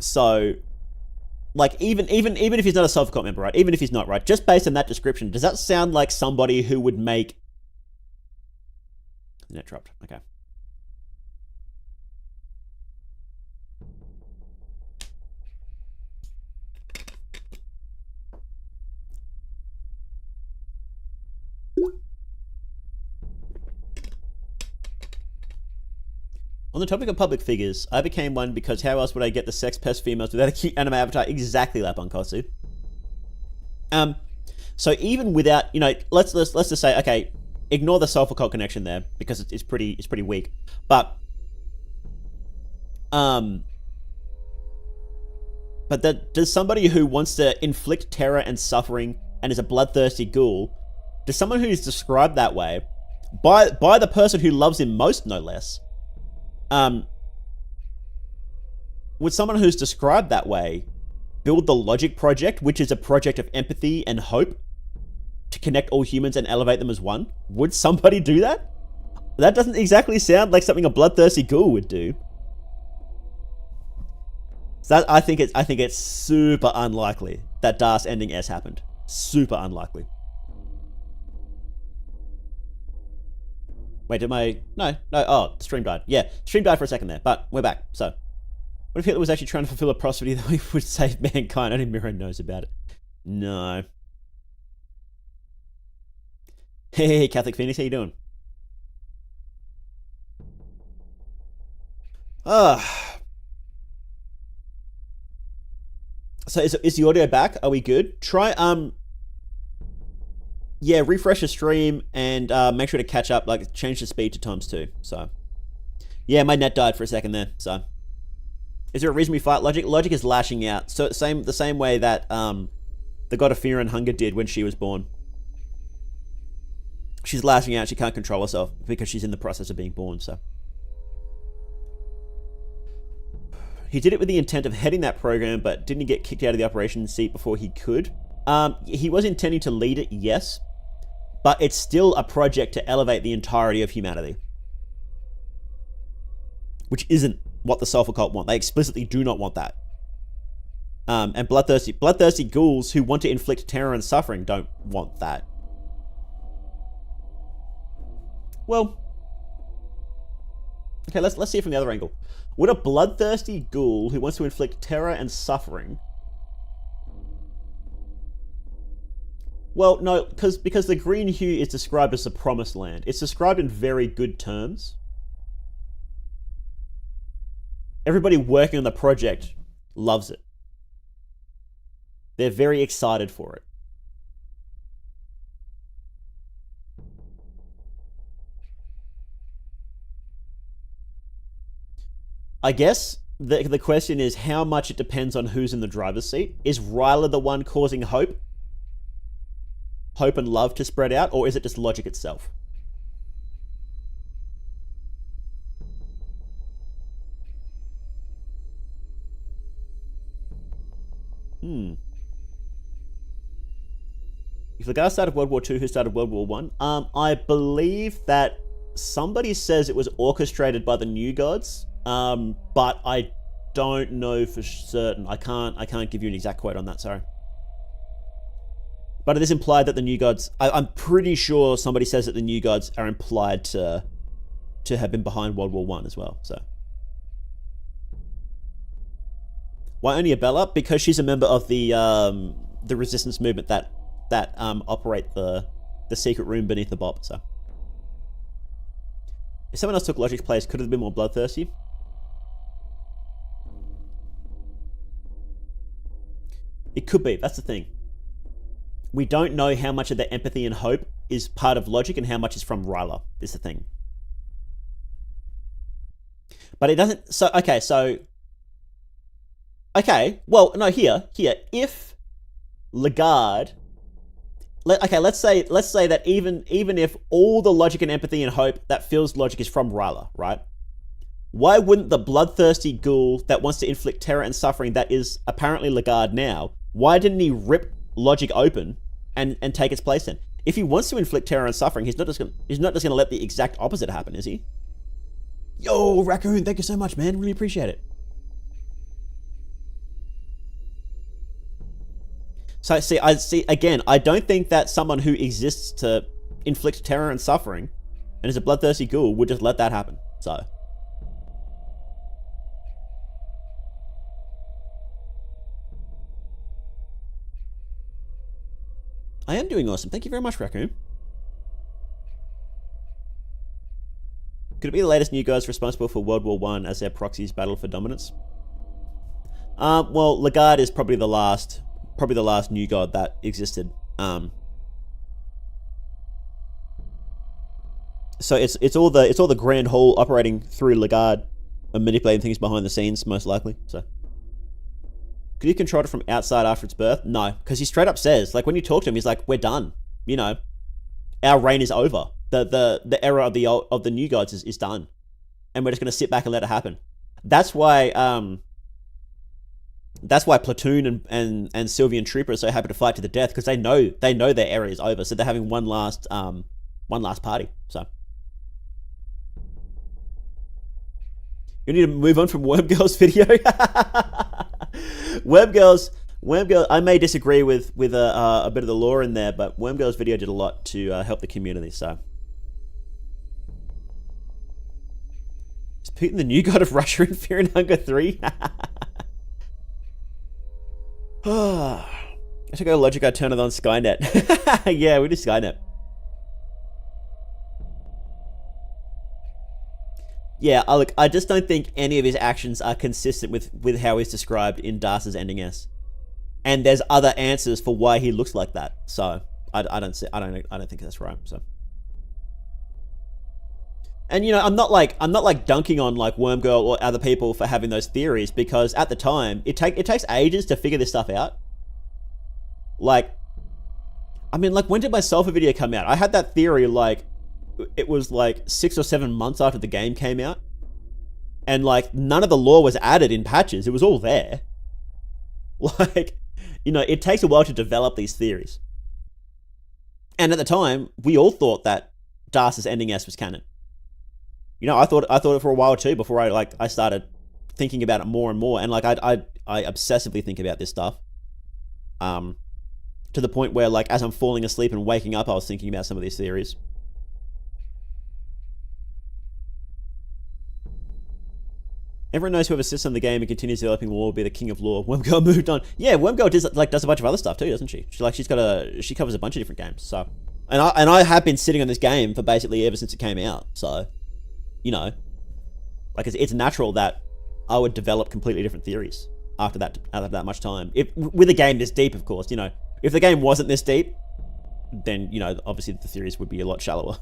So, like, even if he's not a self-occult member, right? Even if he's not, right? Just based on that description, does that sound like somebody who would make... Net dropped. Okay. On the topic of public figures, I became one because how else would I get the sex pest females without a cute anime avatar? Exactly, Lapunkosu. So even without, you know, let's just say, okay, ignore the self-occult connection there because it's pretty weak. But does somebody who wants to inflict terror and suffering and is a bloodthirsty ghoul, does someone who's described that way by the person who loves him most, no less, would someone who's described that way build the Logic Project, which is a project of empathy and hope to connect all humans and elevate them as one? Would somebody do that? That doesn't exactly sound like something a bloodthirsty ghoul would do. So I think it's super unlikely that Das ending S happened. Super unlikely. Wait, no, oh, the stream died. Yeah, stream died for a second there, but we're back. So, what if Hitler was actually trying to fulfill a prophecy that we would save mankind? Only Miro knows about it. No. Hey, Catholic Phoenix, how you doing? So is the audio back? Are we good? Try, yeah, refresh the stream and make sure to catch up, like change the speed to ×2. So, yeah, my net died for a second there. So, is there a reason we fight Logic? Logic is lashing out. So the same way that the god of fear and hunger did when she was born. She's lashing out. She can't control herself because she's in the process of being born. So, He did it with the intent of heading that program, but didn't he get kicked out of the operations seat before he could? He was intending to lead it, yes, but it's still a project to elevate the entirety of humanity, which isn't what the Sulfur Cult want. They explicitly do not want that. And bloodthirsty ghouls who want to inflict terror and suffering don't want that. Well, okay, let's see it from the other angle. Would a bloodthirsty ghoul who wants to inflict terror and suffering... Well, no, because the green hue is described as the promised land. It's described in very good terms. Everybody working on the project loves it. They're very excited for it. I guess the question is how much it depends on who's in the driver's seat. Is Ryla the one causing hope and love to spread out, or is it just logic itself? If the guy started World War II, who started World War I? I believe that somebody says it was orchestrated by the New Gods, but I don't know for certain. I can't give you an exact quote on that, sorry. But it is implied that the New Gods... I'm pretty sure somebody says that the New Gods are implied to have been behind World War I as well, so... Why only Abella? Because she's a member of the resistance movement that operate the secret room beneath the Bob, so... If someone else took Logic's place, could it have been more bloodthirsty? It could be, that's the thing. We don't know how much of the empathy and hope is part of Logic and how much is from Ryla, is the thing. But it doesn't... So, okay, so... Okay, well, no, here. If Lagarde... let's say that even if all the logic and empathy and hope that fills Logic is from Ryla, right? Why wouldn't the bloodthirsty ghoul that wants to inflict terror and suffering that is apparently Lagarde now, why didn't he rip Logic open and take its place then? If he wants to inflict terror and suffering, he's not just gonna let the exact opposite happen, is he? Yo, Raccoon, thank you so much, man. Really appreciate it. So again, I don't think that someone who exists to inflict terror and suffering and is a bloodthirsty ghoul would just let that happen. So I am doing awesome. Thank you very much, Raccoon. Could it be the latest New Gods responsible for World War I as their proxies battle for dominance? Well, Lagarde is probably the last New God that existed. So it's all the Grand Hall operating through Lagarde and manipulating things behind the scenes, most likely. So could you control it from outside after its birth? No, because he straight up says, like, when you talk to him, he's like, "We're done. You know, our reign is over. The era of the New Gods is done, and we're just gonna sit back and let it happen." That's why Platoon and Sylvian Trooper are so happy to fight to the death, because they know their era is over, so they're having one last party. So you need to move on from Wormgirl's video. Wormgirl, I may disagree with a bit of the lore in there, but Wormgirl's video did a lot to help the community. So is Putin the new god of Russia in Fear and Hunger 3? I should go Logic, I turn it on Skynet. Yeah, we do Skynet. Yeah, look, I just don't think any of his actions are consistent with how he's described in Das's ending S. And there's other answers for why he looks like that. So I don't think that's right. So, and you know, I'm not like dunking on like Wormgirl or other people for having those theories, because at the time it takes ages to figure this stuff out. Like, I mean, like, when did my Sulfur video come out? I had that theory like it was like 6 or 7 months after the game came out, And like none of the lore was added in patches. It was all there. Like, you know, it takes a while to develop these theories. And at the time, we all thought that Darce's ending S was canon. You know, I thought it for a while too before I started thinking about it more and more. And like I obsessively think about this stuff. To the point where like as I'm falling asleep and waking up, I was thinking about some of these theories. Everyone knows whoever sits on the game and continues developing lore will be the king of lore. Wormgirl moved on. Yeah, Wormgirl does a bunch of other stuff too, doesn't she? She covers a bunch of different games. So, and I have been sitting on this game for basically ever since it came out. So, you know, like it's natural that I would develop completely different theories after that much time. If with a game this deep, of course, you know, if the game wasn't this deep, then you know obviously the theories would be a lot shallower.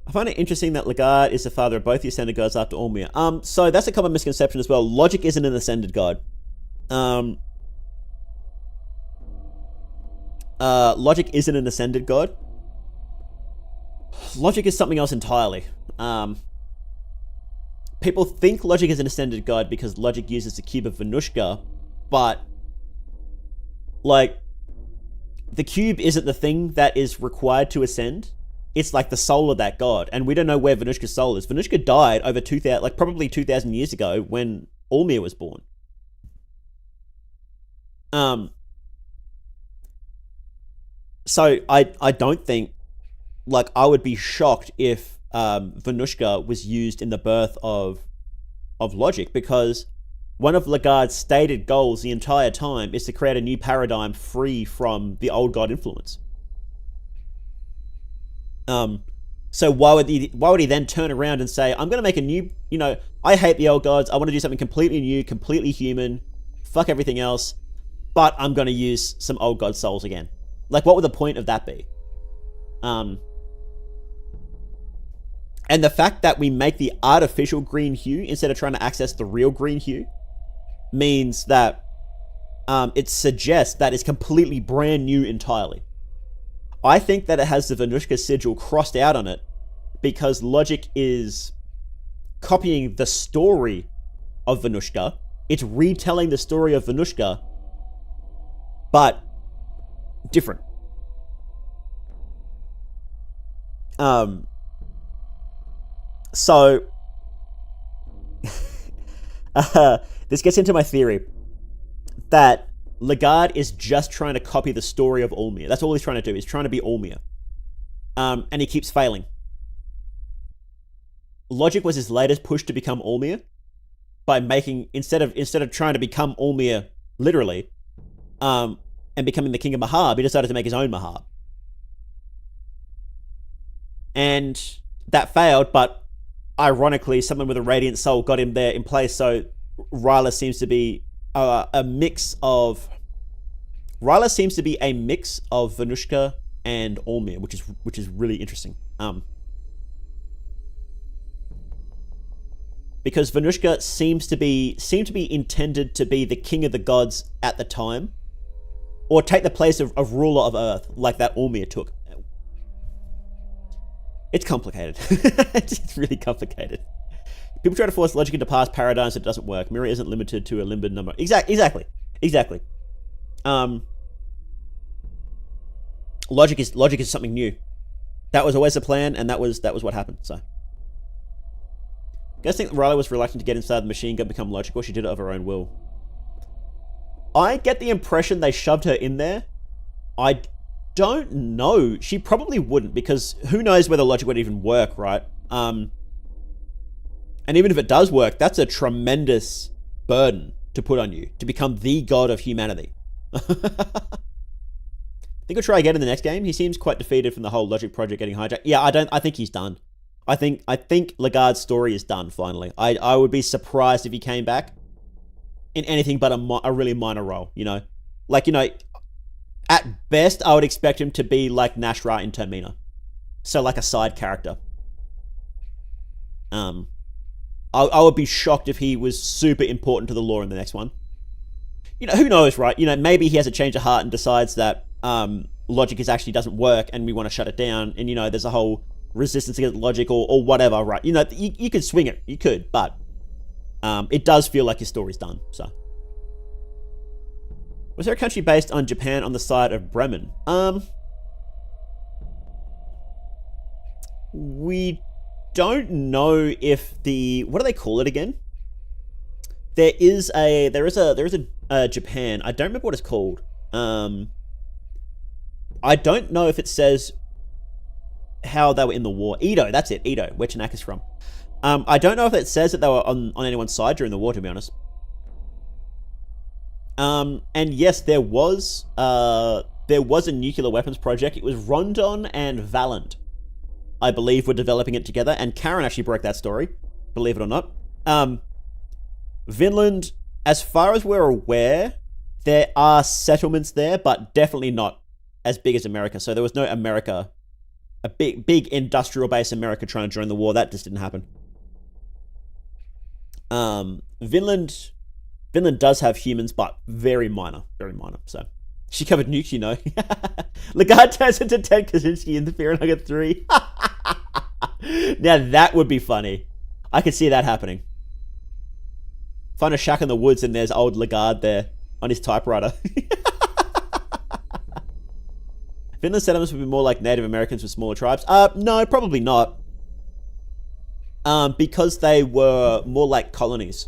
I find it interesting that Lagarde is the father of both the Ascended Gods after Ulmir. So that's a common misconception as well. Logic isn't an Ascended God. Logic isn't an Ascended God. Logic is something else entirely. People think Logic is an Ascended God because Logic uses the cube of Venushka, but like the cube isn't the thing that is required to ascend. It's like the soul of that god, and we don't know where Venushka's soul is. Venushka died over 2,000, like probably 2,000 years ago when Ulmir was born. So I don't think, like, I would be shocked if Venushka was used in the birth of Logic, because one of Lagarde's stated goals the entire time is to create a new paradigm free from the old god influence. So why would he then turn around and say, I'm going to make a new, you know, I hate the old gods, I want to do something completely new, completely human, fuck everything else, but I'm going to use some old god souls again. Like, what would the point of that be? And the fact that we make the artificial green hue instead of trying to access the real green hue means that it suggests that it's completely brand new entirely. I think that it has the Venushka sigil crossed out on it because Logic is copying the story of Venushka. It's retelling the story of Venushka, but different. So this gets into my theory that Lagarde is just trying to copy the story of Ulmir. That's all he's trying to do. He's trying to be Ulmir. And he keeps failing. Logic was his latest push to become Ulmir by making, instead of trying to become Ulmir literally, and becoming the king of Mahab, he decided to make his own Mahab. And that failed, but ironically, someone with a radiant soul got him there in place, so Ryla seems to be a mix of Venushka and Ulmir, which is really interesting. Because Venushka seemed to be intended to be the king of the gods at the time, or take the place of ruler of Earth, like that Ulmir took. It's complicated. It's really complicated. People try to force Logic into past paradigms, it doesn't work. Mirror isn't limited to a limited number. Exactly. Logic is something new. That was always the plan, and that was what happened. So, you guys think Riley was reluctant to get inside the machine gun, become Logic, or she did it of her own will? I get the impression they shoved her in there. I don't know. She probably wouldn't, because who knows whether Logic would even work, right? And even if it does work, that's a tremendous burden to put on you, to become the god of humanity. Think he'll try again in the next game? He seems quite defeated from the whole Logic project getting hijacked. Yeah, I think he's done. I think Lagarde's story is done, finally. I would be surprised if he came back in anything but a really minor role, you know? Like, you know, at best, I would expect him to be like Nashra in Termina. So, like a side character. I would be shocked if he was super important to the lore in the next one. You know, who knows, right? You know, maybe he has a change of heart and decides that Logic actually doesn't work and we want to shut it down. And, you know, there's a whole resistance against logic or whatever, right? You know, you could swing it. You could, but it does feel like your story's done, so. Was there a country based on Japan on the side of Bremen? We don't know if what do they call it again? There is a Japan. I don't remember what it's called. I don't know if it says how they were in the war. Edo, that's it. Edo, where Tanaka's from. I don't know if it says that they were on anyone's side during the war, to be honest. And yes, there was a nuclear weapons project. It was Rondon and Valent, I believe, were developing it together. And Karen actually broke that story, believe it or not. Vinland, as far as we're aware, there are settlements there, but definitely not as big as America. So there was no America, a big industrial base America trying to join the war. That just didn't happen. Vinland does have humans, but very minor. So she covered nukes, you know. Lagarde turns into Ted Kaczynski in the Fear and Hunger 3. Now that would be funny. I could see that happening. Find a shack in the woods and there's old Lagarde there on his typewriter. Finland settlements would be more like Native Americans with smaller tribes. No, probably not. Because they were more like colonies.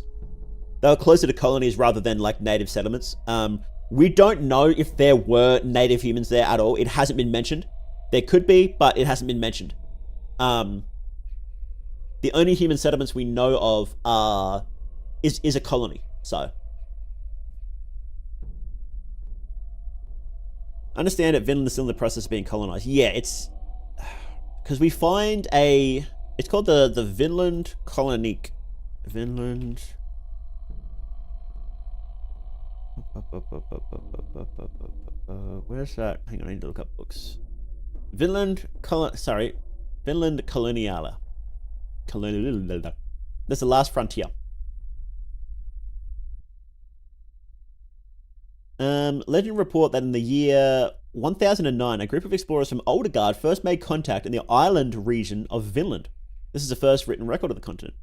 They were closer to colonies rather than like native settlements. We don't know if there were native humans there at all. It hasn't been mentioned. There could be, but it hasn't been mentioned. The only human settlements we know of is a colony. So understand that Vinland is still in the process of being colonized. Yeah, it's because we find it's called the Vinland Koloniek. Vinland. Where's that? Hang on, I need to look up books. Vinland Coloniala. That's the last frontier. Legend report that in the year 1009, a group of explorers from Oldegard first made contact in the island region of Vinland. This is the first written record of the continent.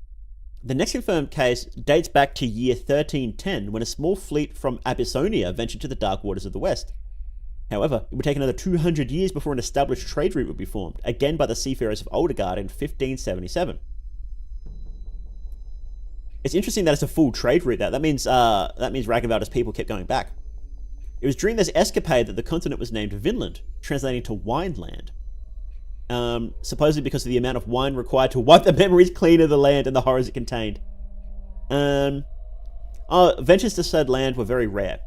The next confirmed case dates back to year 1310, when a small fleet from Abyssonia ventured to the dark waters of the west. However, it would take another 200 years before an established trade route would be formed, again by the seafarers of Oldegard in 1577. It's interesting that it's a full trade route. That means Ragnvald's people kept going back. It was during this escapade that the continent was named Vinland, translating to Wineland. Supposedly because of the amount of wine required to wipe the memories clean of the land and the horrors it contained. Ventures to said land were very rare.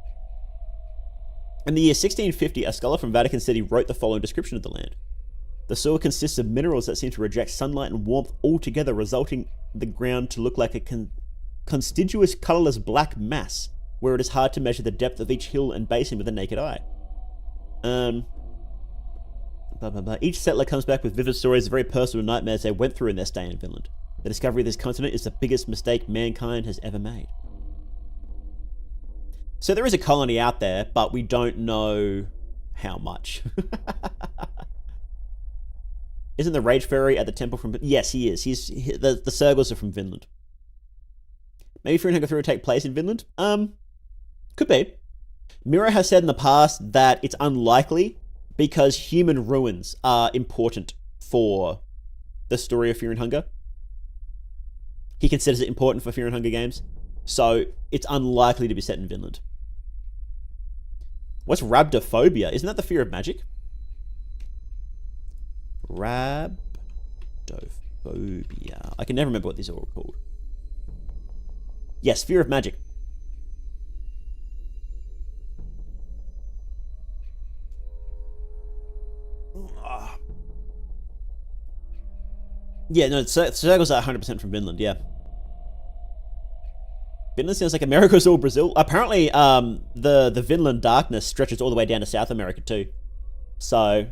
In the year 1650, a scholar from Vatican City wrote the following description of the land. The soil consists of minerals that seem to reject sunlight and warmth altogether, resulting the ground to look like a constituous, colourless black mass, where it is hard to measure the depth of each hill and basin with the naked eye. Each settler comes back with vivid stories of very personal nightmares they went through in their stay in Finland. The discovery of this continent is the biggest mistake mankind has ever made. So there is a colony out there, but we don't know how much. Isn't the Rage Fairy at the temple from... Yes, he is. The Sergals are from Finland. Maybe Fear and Hunger 3 will take place in Finland? Could be. Miro has said in the past that it's unlikely because human ruins are important for the story of Fear and Hunger. He considers it important for Fear and Hunger games. So it's unlikely to be set in Vinland. What's rhabdophobia? Isn't that the fear of magic? Rhabdophobia. I can never remember what these are all called. Yes, fear of magic. Yeah, no, Circles are 100% from Vinland, yeah. Vinland sounds like America's all Brazil. Apparently, the Vinland darkness stretches all the way down to South America too. So,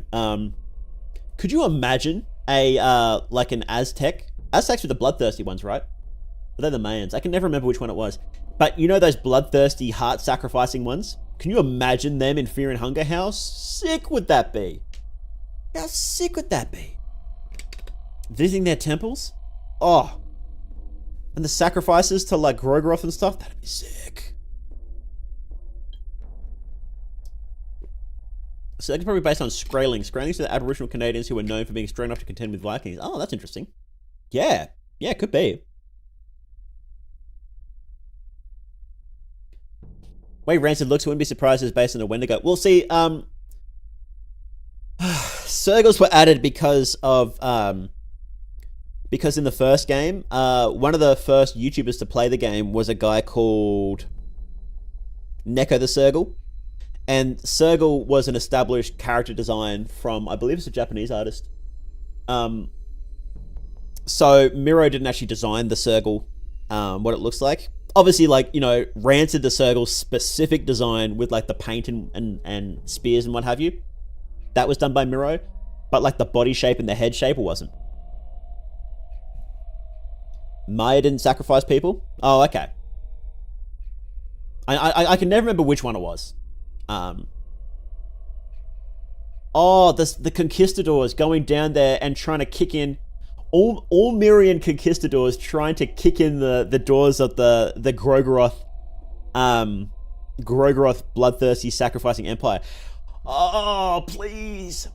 could you imagine like an Aztec? Aztecs were the bloodthirsty ones, right? But they're the Mayans. I can never remember which one it was. But you know those bloodthirsty, heart-sacrificing ones? Can you imagine them in Fear and Hunger? How sick would that be? How sick would that be? Visiting their temples? Oh. And the sacrifices to like Grogroth and stuff? That'd be sick. So that's probably based on Skraelings. Skraelings are the Aboriginal Canadians who were known for being strong enough to contend with Vikings. Oh, that's interesting. Yeah. Yeah, could be. Way Rancid looks, wouldn't be surprised it's based on a Wendigo. Well, see, Sergals were added because in the first game, one of the first YouTubers to play the game was a guy called Neko the Sergal. And Sergal was an established character design from, I believe it's a Japanese artist. So Miro didn't actually design the Sergal, what it looks like. Obviously, like, you know, Rancid the Sergal's specific design with like the paint and spears and what have you, that was done by Miro. But like the body shape and the head shape, it wasn't. Maya didn't sacrifice people? Oh, okay. I can never remember which one it was. The conquistadors going down there and trying to kick in all Mirian conquistadors trying to kick in the doors of the Grogroth bloodthirsty sacrificing empire. Oh, please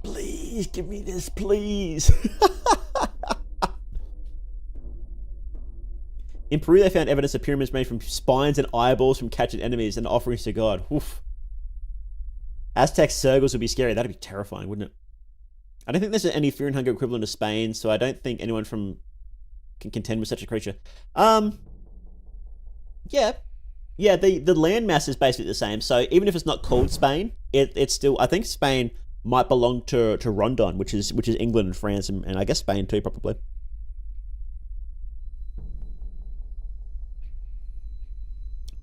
give me this, please. In Peru, they found evidence of pyramids made from spines and eyeballs from captured enemies and offerings to God. Oof. Aztec Sergals would be scary. That'd be terrifying, wouldn't it? I don't think there's any fear and hunger equivalent of Spain, so I don't think anyone can contend with such a creature. Yeah, the land mass is basically the same. So even if it's not called Spain, it's still, I think Spain might belong to Rondon, which is England and France, and I guess Spain too, probably.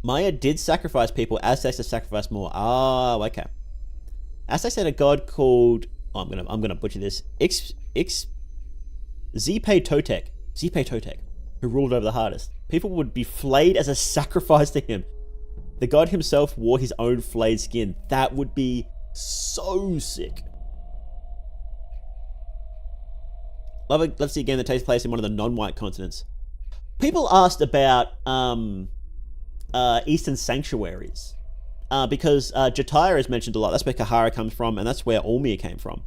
Maya did sacrifice people. Aztecs have sacrificed more. Oh, okay. Aztecs had a god called, oh, I'm gonna butcher this. Zipe Totec, who ruled over the hardest. People would be flayed as a sacrifice to him. The god himself wore his own flayed skin. That would be so sick. Let's see a game that takes place in one of the non-white continents. People asked about Eastern sanctuaries. Because Jataya is mentioned a lot. That's where Kahara comes from, and that's where Olmir came from.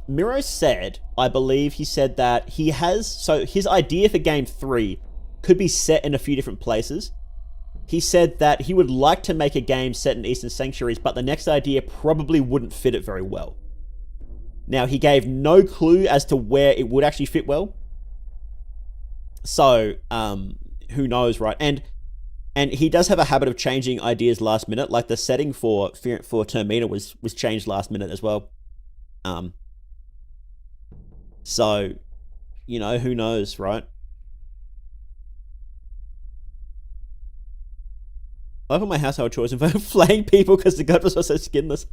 Miro said, I believe he said that he has, so his idea for game 3 could be set in a few different places. He said that he would like to make a game set in Eastern sanctuaries, but the next idea probably wouldn't fit it very well. Now, he gave no clue as to where it would actually fit well. So, who knows, right? And he does have a habit of changing ideas last minute. Like the setting for Termina was changed last minute as well. So, you know, who knows, right? I love my household chores and flaying people because the god was also skinless.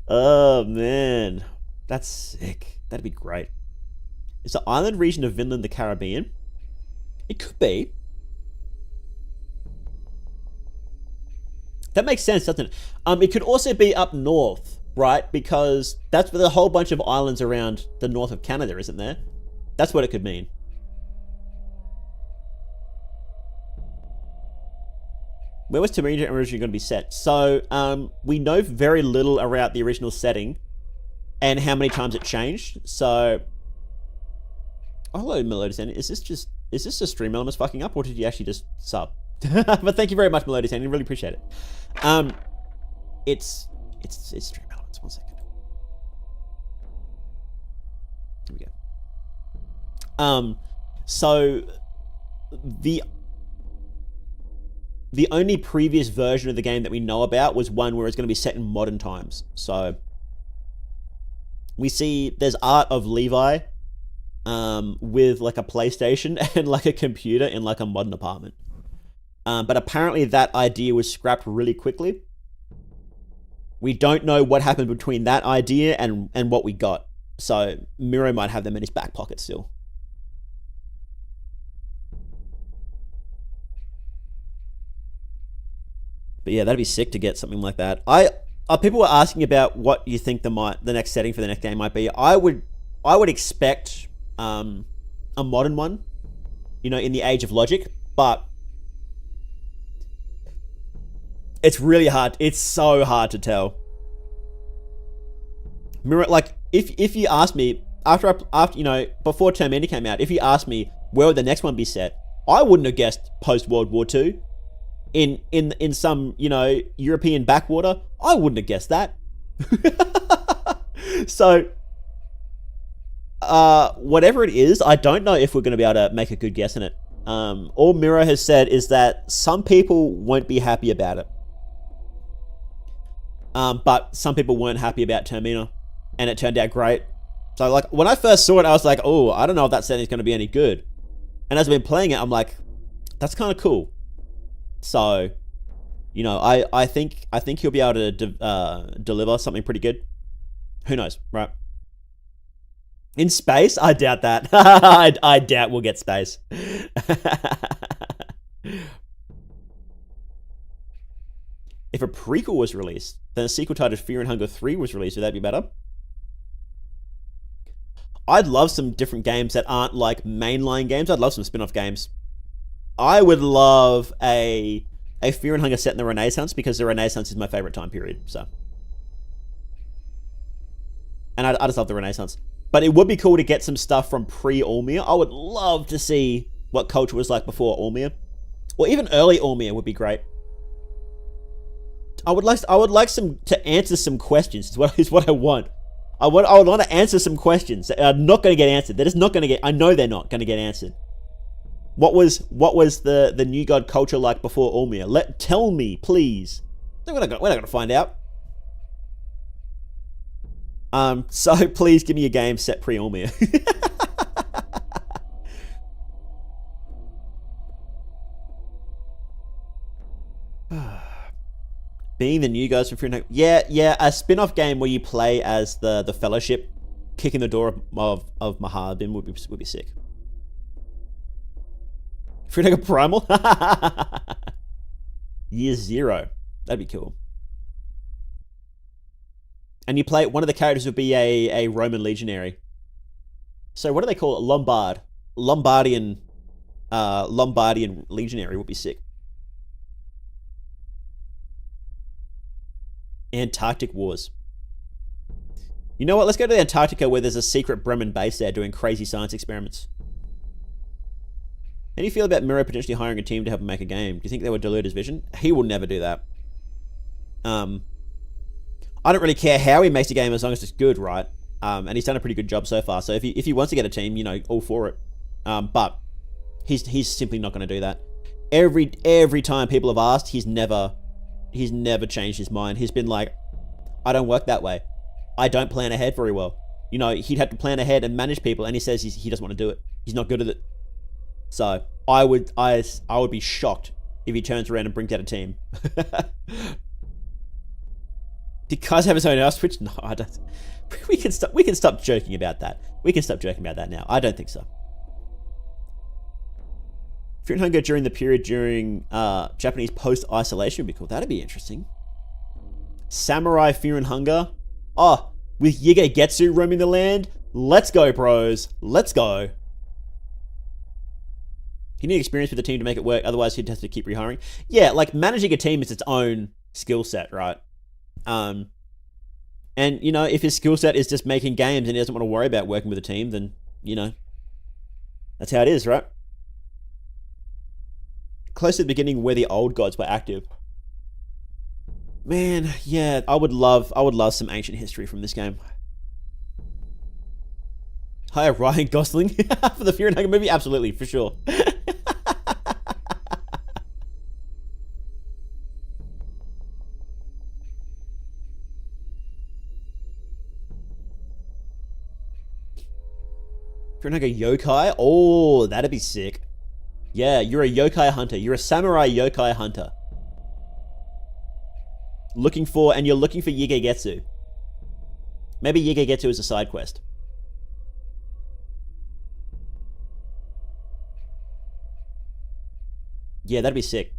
Oh, man. That's sick. That'd be great. Is the island region of Vinland the Caribbean? It could be. That makes sense, doesn't it? It could also be up north, right? Because that's with a whole bunch of islands around the north of Canada, isn't there? That's what it could mean. Where was Termina originally going to be set? So, we know very little about the original setting and how many times it changed. So, oh, hello, Melody Sandy. Is this a stream elements fucking up, or did you actually just sub? But thank you very much, Melody Sandy. Really appreciate it. It's stream elements. 1 second. Here we go. So the only previous version of the game that we know about was one where it's going to be set in modern times. So we see there's art of Levi with like a PlayStation and like a computer in like a modern apartment. But apparently that idea was scrapped really quickly. We don't know what happened between that idea and what we got. So Miro might have them in his back pocket still. But yeah, that'd be sick to get something like that. I People were asking about what you think the next setting for the next game might be. I would expect a modern one, in the age of logic, but it's really hard. It's so hard to tell. Like if you asked me after before Termina came out, if you asked me where would the next one be set, I wouldn't have guessed post World War II. In some European backwater, I wouldn't have guessed that. So whatever it is, I don't know if we're going to be able to make a good guess in it. All Miro has said is that some people won't be happy about it, but some people weren't happy about Termina, and it turned out great. So like when I first saw it, I was like, oh, I don't know if that setting is going to be any good. And as I've been playing it, I'm like, that's kind of cool. So, I think he'll be able to deliver something pretty good. Who knows, right? In space, I doubt that. I doubt we'll get space. If a prequel was released, then a sequel titled Fear and Hunger 3 was released, would that be better? I'd love some different games that aren't like mainline games. I'd love some spin-off games. I would love a Fear and Hunger set in the Renaissance, because the Renaissance is my favorite time period. So, and I just love the Renaissance. But it would be cool to get some stuff from pre-Ulmir. I would love to see what culture was like before Ulmir, or even early Ulmir would be great. I would like to answer some questions. Is what I want. I would want to answer some questions that are not going to get answered. They're just not going to get. I know they're not going to get answered. What was the New God culture like before Ulmir? Tell me, please. We're not going to find out. So please give me a game set pre-Ulmir. Being the new guys from Fear and Hunger. Yeah, a spin-off game where you play as the Fellowship, kicking the door of Maharbin would be sick. Fear and Hunger Primal? Year 0. That'd be cool. And you play, one of the characters would be a Roman legionary. So what do they call it? Lombardian legionary would be sick. Antarctic Wars. You know what? Let's go to the Antarctica, where there's a secret Bremen base there doing crazy science experiments. How do you feel about Miro potentially hiring a team to help him make a game? Do you think they would dilute his vision? He will never do that. I don't really care how he makes a game as long as it's good, right? And he's done a pretty good job so far. So if he wants to get a team, all for it. But he's simply not going to do that. Every time people have asked, he's never changed his mind. He's been like, I don't work that way. I don't plan ahead very well. He'd have to plan ahead and manage people, and he says he doesn't want to do it. He's not good at it. So I would be shocked if he turns around and brings out a team. Did Kaz have his own house Twitch? No, I don't. We can stop joking about that. We can stop joking about that now. I don't think so. Fear and Hunger during the period during Japanese post-isolation would be cool. That'd be interesting. Samurai Fear and Hunger. Oh, with Yige Getsu roaming the land. Let's go, bros. Let's go. You need experience with the team to make it work. Otherwise, he'd have to keep rehiring. Yeah, like managing a team is its own skill set, right? And if his skill set is just making games and he doesn't want to worry about working with a team, then that's how it is, right? Close to the beginning where the old gods were active. Man, yeah, I would love some ancient history from this game. Hi, Ryan Gosling for the Fear and Hunger movie, absolutely, for sure. Fear and Hunger yokai, oh, that'd be sick. Yeah, you're a yokai hunter. You're a samurai yokai hunter. You're looking for Yige Getsu. Maybe Yige Getsu is a side quest. Yeah, that'd be sick.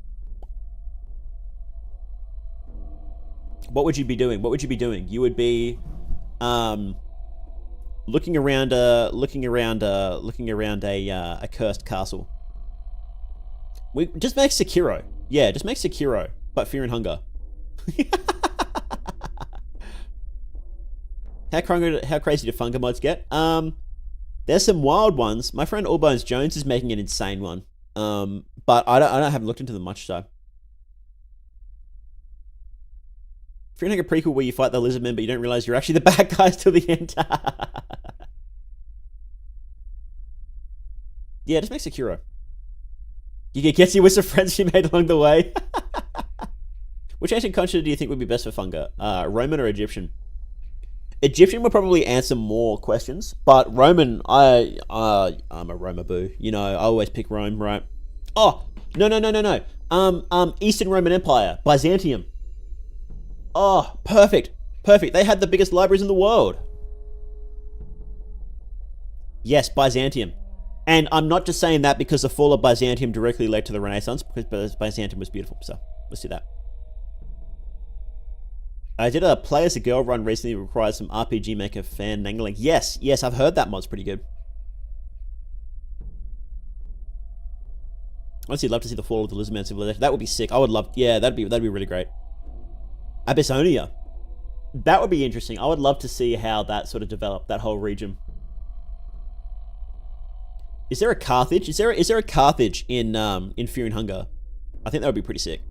what would you be doing? What would you be doing? You would be, looking around a cursed castle. We just make Sekiro. Yeah, just make Sekiro, but Fear and Hunger. How crazy do Funga mods get? There's some wild ones. My friend Allbones Jones is making an insane one. But I haven't looked into them much, so. Fear and Hunger prequel where you fight the lizard men, but you don't realize you're actually the bad guys till the end. Yeah, just make Sekiro. You get guessy with some friends you made along the way. Which ancient culture do you think would be best for Funga? Roman or Egyptian? Egyptian would probably answer more questions, but Roman, I'm a Roma boo. You know, I always pick Rome, right? Oh, no. Eastern Roman Empire, Byzantium. Oh, perfect. They had the biggest libraries in the world. Yes, Byzantium. And I'm not just saying that because the fall of Byzantium directly led to the Renaissance, because Byzantium was beautiful. So, let's do that. I did a play as a girl run recently that requires some RPG Maker fan nangling. Yes, I've heard that mod's pretty good. Honestly, I'd love to see the fall of the Lizardman civilization. That would be sick. I would love, yeah, that'd be really great. Abyssonia. That would be interesting. I would love to see how that sort of developed, that whole region. Is there a Carthage? Is there a Carthage in Fear and Hunger? I think that would be pretty sick.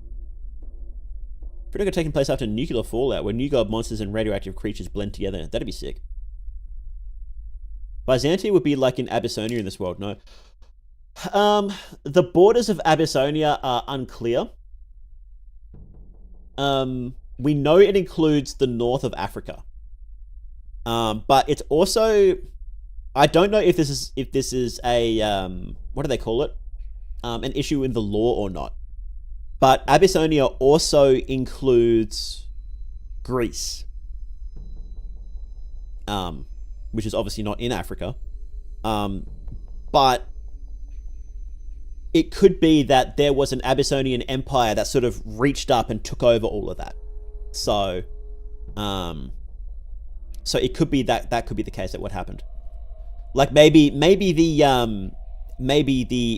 Fear and Hunger taking place after nuclear fallout, where new god monsters and radioactive creatures blend together. That'd be sick. Byzantium would be like in Abyssonia in this world, no? The borders of Abyssonia are unclear. We know it includes the north of Africa. But it's also, I don't know if this is a what do they call it? An issue in the law or not. But Abyssonia also includes Greece, which is obviously not in Africa. But it could be that there was an Abyssonian empire that sort of reached up and took over all of that. So, so it could be that could be the case, that what happened. Like maybe the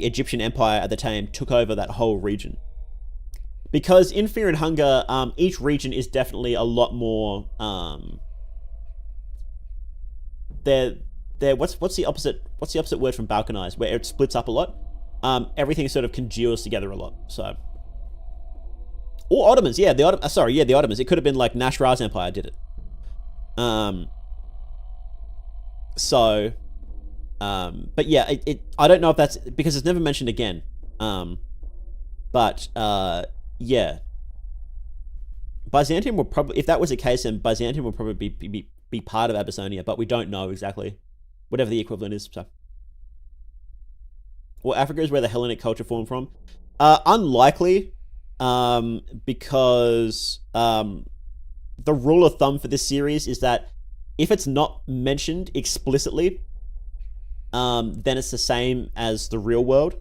Egyptian empire at the time took over that whole region. Because in Fear and Hunger, each region is definitely a lot more. What's the opposite word from balkanized, where it splits up a lot? Everything sort of congeals together a lot. So, or Ottomans, yeah, the Ottomans. It could have been like Nasr's empire did it. So, but yeah, I don't know if that's because it's never mentioned again. But yeah, Byzantium will probably, if that was the case, then Byzantium will probably be part of Abyssonia, but we don't know exactly, whatever the equivalent is. So, well, Africa is where the Hellenic culture formed from. Unlikely, because the rule of thumb for this series is that if it's not mentioned explicitly, then it's the same as the real world.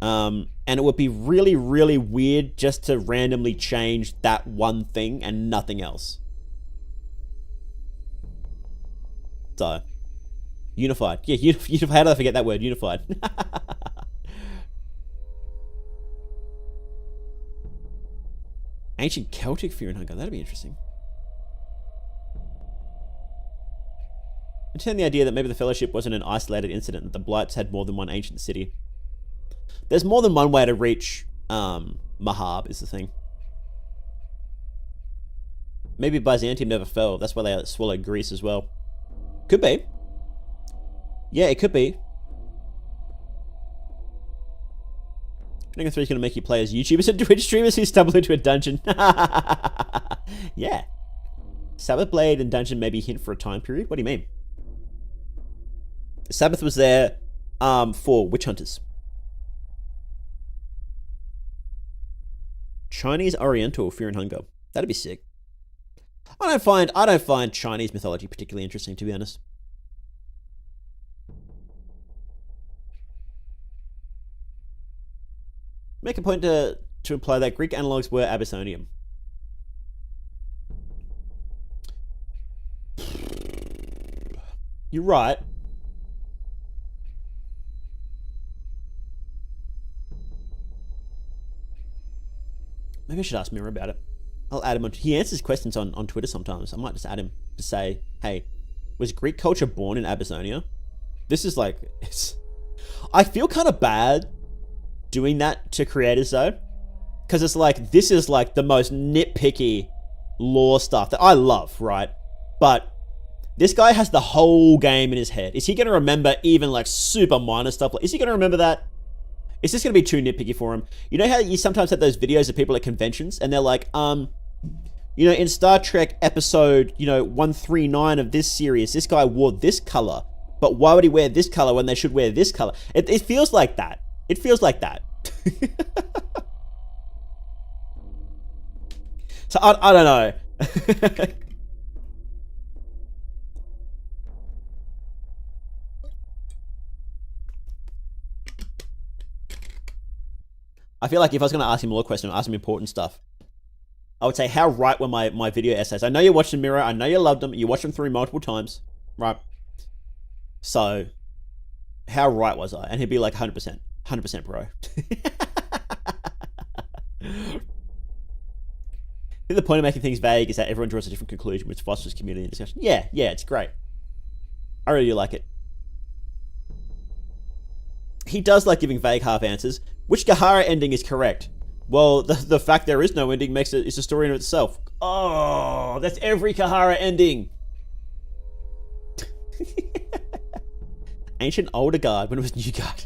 And it would be really, really weird just to randomly change that one thing and nothing else. So, unified. Yeah, unified. How did I forget that word? Unified. Ancient Celtic Fear and Hunger. That'd be interesting. Entertain the idea that maybe the Fellowship wasn't an isolated incident, that the Blights had more than one ancient city. There's more than one way to reach Mahab, is the thing. Maybe Byzantium never fell. That's why they swallowed Greece as well. Could be. Yeah, it could be. Dragon 3 is going to make you play as YouTubers and Twitch streamers who stumble into a dungeon. Yeah. Sabbath Blade and dungeon maybe hint for a time period? What do you mean? Sabbath was there for witch hunters. Chinese Oriental Fear and Hunger. That'd be sick. I don't find Chinese mythology particularly interesting, to be honest. Make a point to imply that Greek analogs were Abyssonian. You're right. Maybe I should ask Mirror about it. I'll add him on. He answers questions on Twitter sometimes. I might just add him to say, hey, was Greek culture born in Abyssinia? This is like, I feel kind of bad doing that to creators though. Because it's like, this is like the most nitpicky lore stuff that I love, right? But this guy has the whole game in his head. Is he going to remember even like super minor stuff? Is he going to remember that? Is this going to be too nitpicky for him? You know how you sometimes have those videos of people at conventions and they're like, you know, in Star Trek episode, 139 of this series, this guy wore this color, but why would he wear this color when they should wear this color? It feels like that. It feels like that. So I don't know. I feel like if I was going to ask him more questions, ask him important stuff, I would say, how right were my video essays? I know you watched them, Miro. I know you loved them. You watched them through multiple times, right? So, how right was I? And he'd be like, 100%. 100%, bro. I think the point of making things vague is that everyone draws a different conclusion, which fosters community and discussion. Yeah, it's great. I really like it. He does like giving vague half answers. Which Gahara ending is correct? Well, the fact there is no ending makes it's a story in itself. Oh, that's every Kahara ending. Ancient older guard when it was new guard.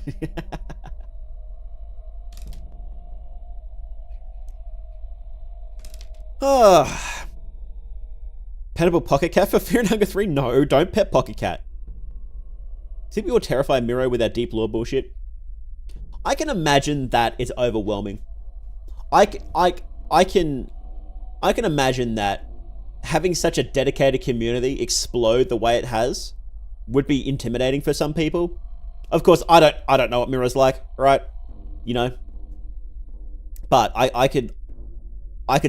Oh. Petable Pocket Cat for Fear and Hunger 3? No, don't pet Pocket Cat. See, people terrify Miro with that deep lore bullshit. I can imagine that it's overwhelming. I can imagine that having such a dedicated community explode the way it has would be intimidating for some people. Of course, I don't know what Miro's like, right? You know, but I could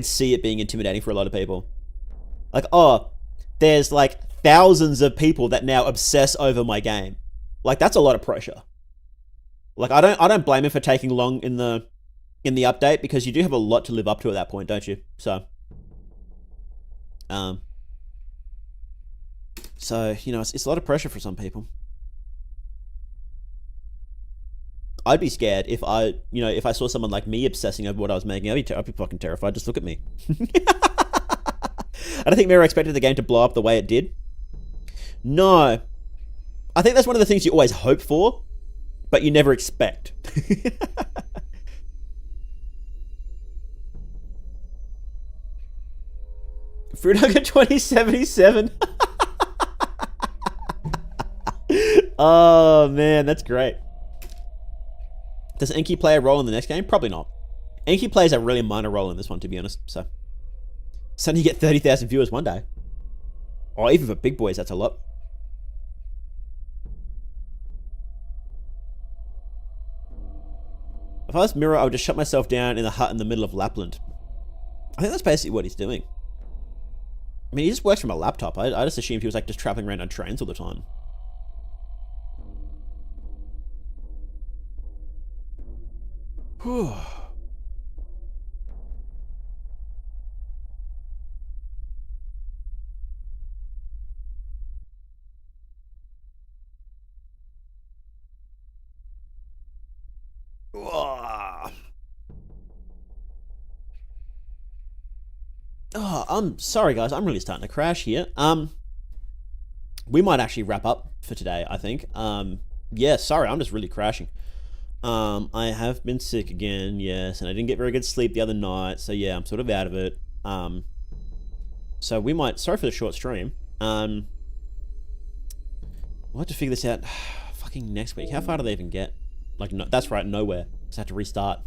see it being intimidating for a lot of people. Like, oh, there's like thousands of people that now obsess over my game. Like, that's a lot of pressure. Like, I don't blame him for taking long in the update, because you do have a lot to live up to at that point, don't you? So, it's a lot of pressure for some people. I'd be scared if I saw someone like me obsessing over what I was making. I'd be fucking terrified. Just look at me. I don't think Miro expected the game to blow up the way it did. No. I think that's one of the things you always hope for, but you never expect. Fruit Hugger 2077. Oh man, that's great. Does Enki play a role in the next game? Probably not. Enki plays a really minor role in this one, to be honest. So, suddenly you get 30,000 viewers one day. Or even for big boys, that's a lot. If I was Miro, I would just shut myself down in a hut in the middle of Lapland. I think that's basically what he's doing. I mean, he just works from a laptop. I just assumed he was like just traveling around on trains all the time. Whew. Oh, I'm sorry guys, I'm really starting to crash here. We might actually wrap up for today, I think. Yeah, sorry, I'm just really crashing. I have been sick again, yes, and I didn't get very good sleep the other night, so yeah, I'm sort of out of it. So we might, sorry for the short stream. We'll have to figure this out fucking next week. How far do they even get? Like, no, that's right, nowhere. Just have to restart.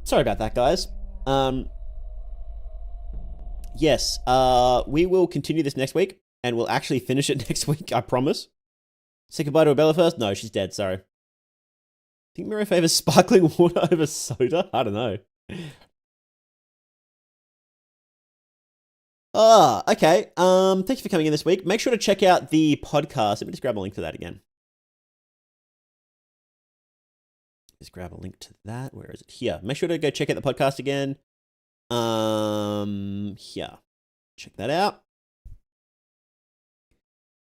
Sorry about that, guys. Yes, we will continue this next week, and we'll actually finish it next week, I promise. Say goodbye to Abella first? No, she's dead, sorry. I think Miro favors sparkling water over soda? I don't know. Okay. Thank you for coming in this week. Make sure to check out the podcast. Let me just grab a link to that again. Just grab a link to that. Where is it? Here. Make sure to go check out the podcast again. Here. Check that out.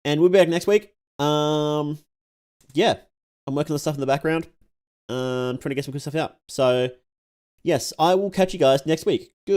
And we'll be back next week. Yeah. I'm working on stuff in the background. Trying to get some good stuff out. So, yes, I will catch you guys next week. Good.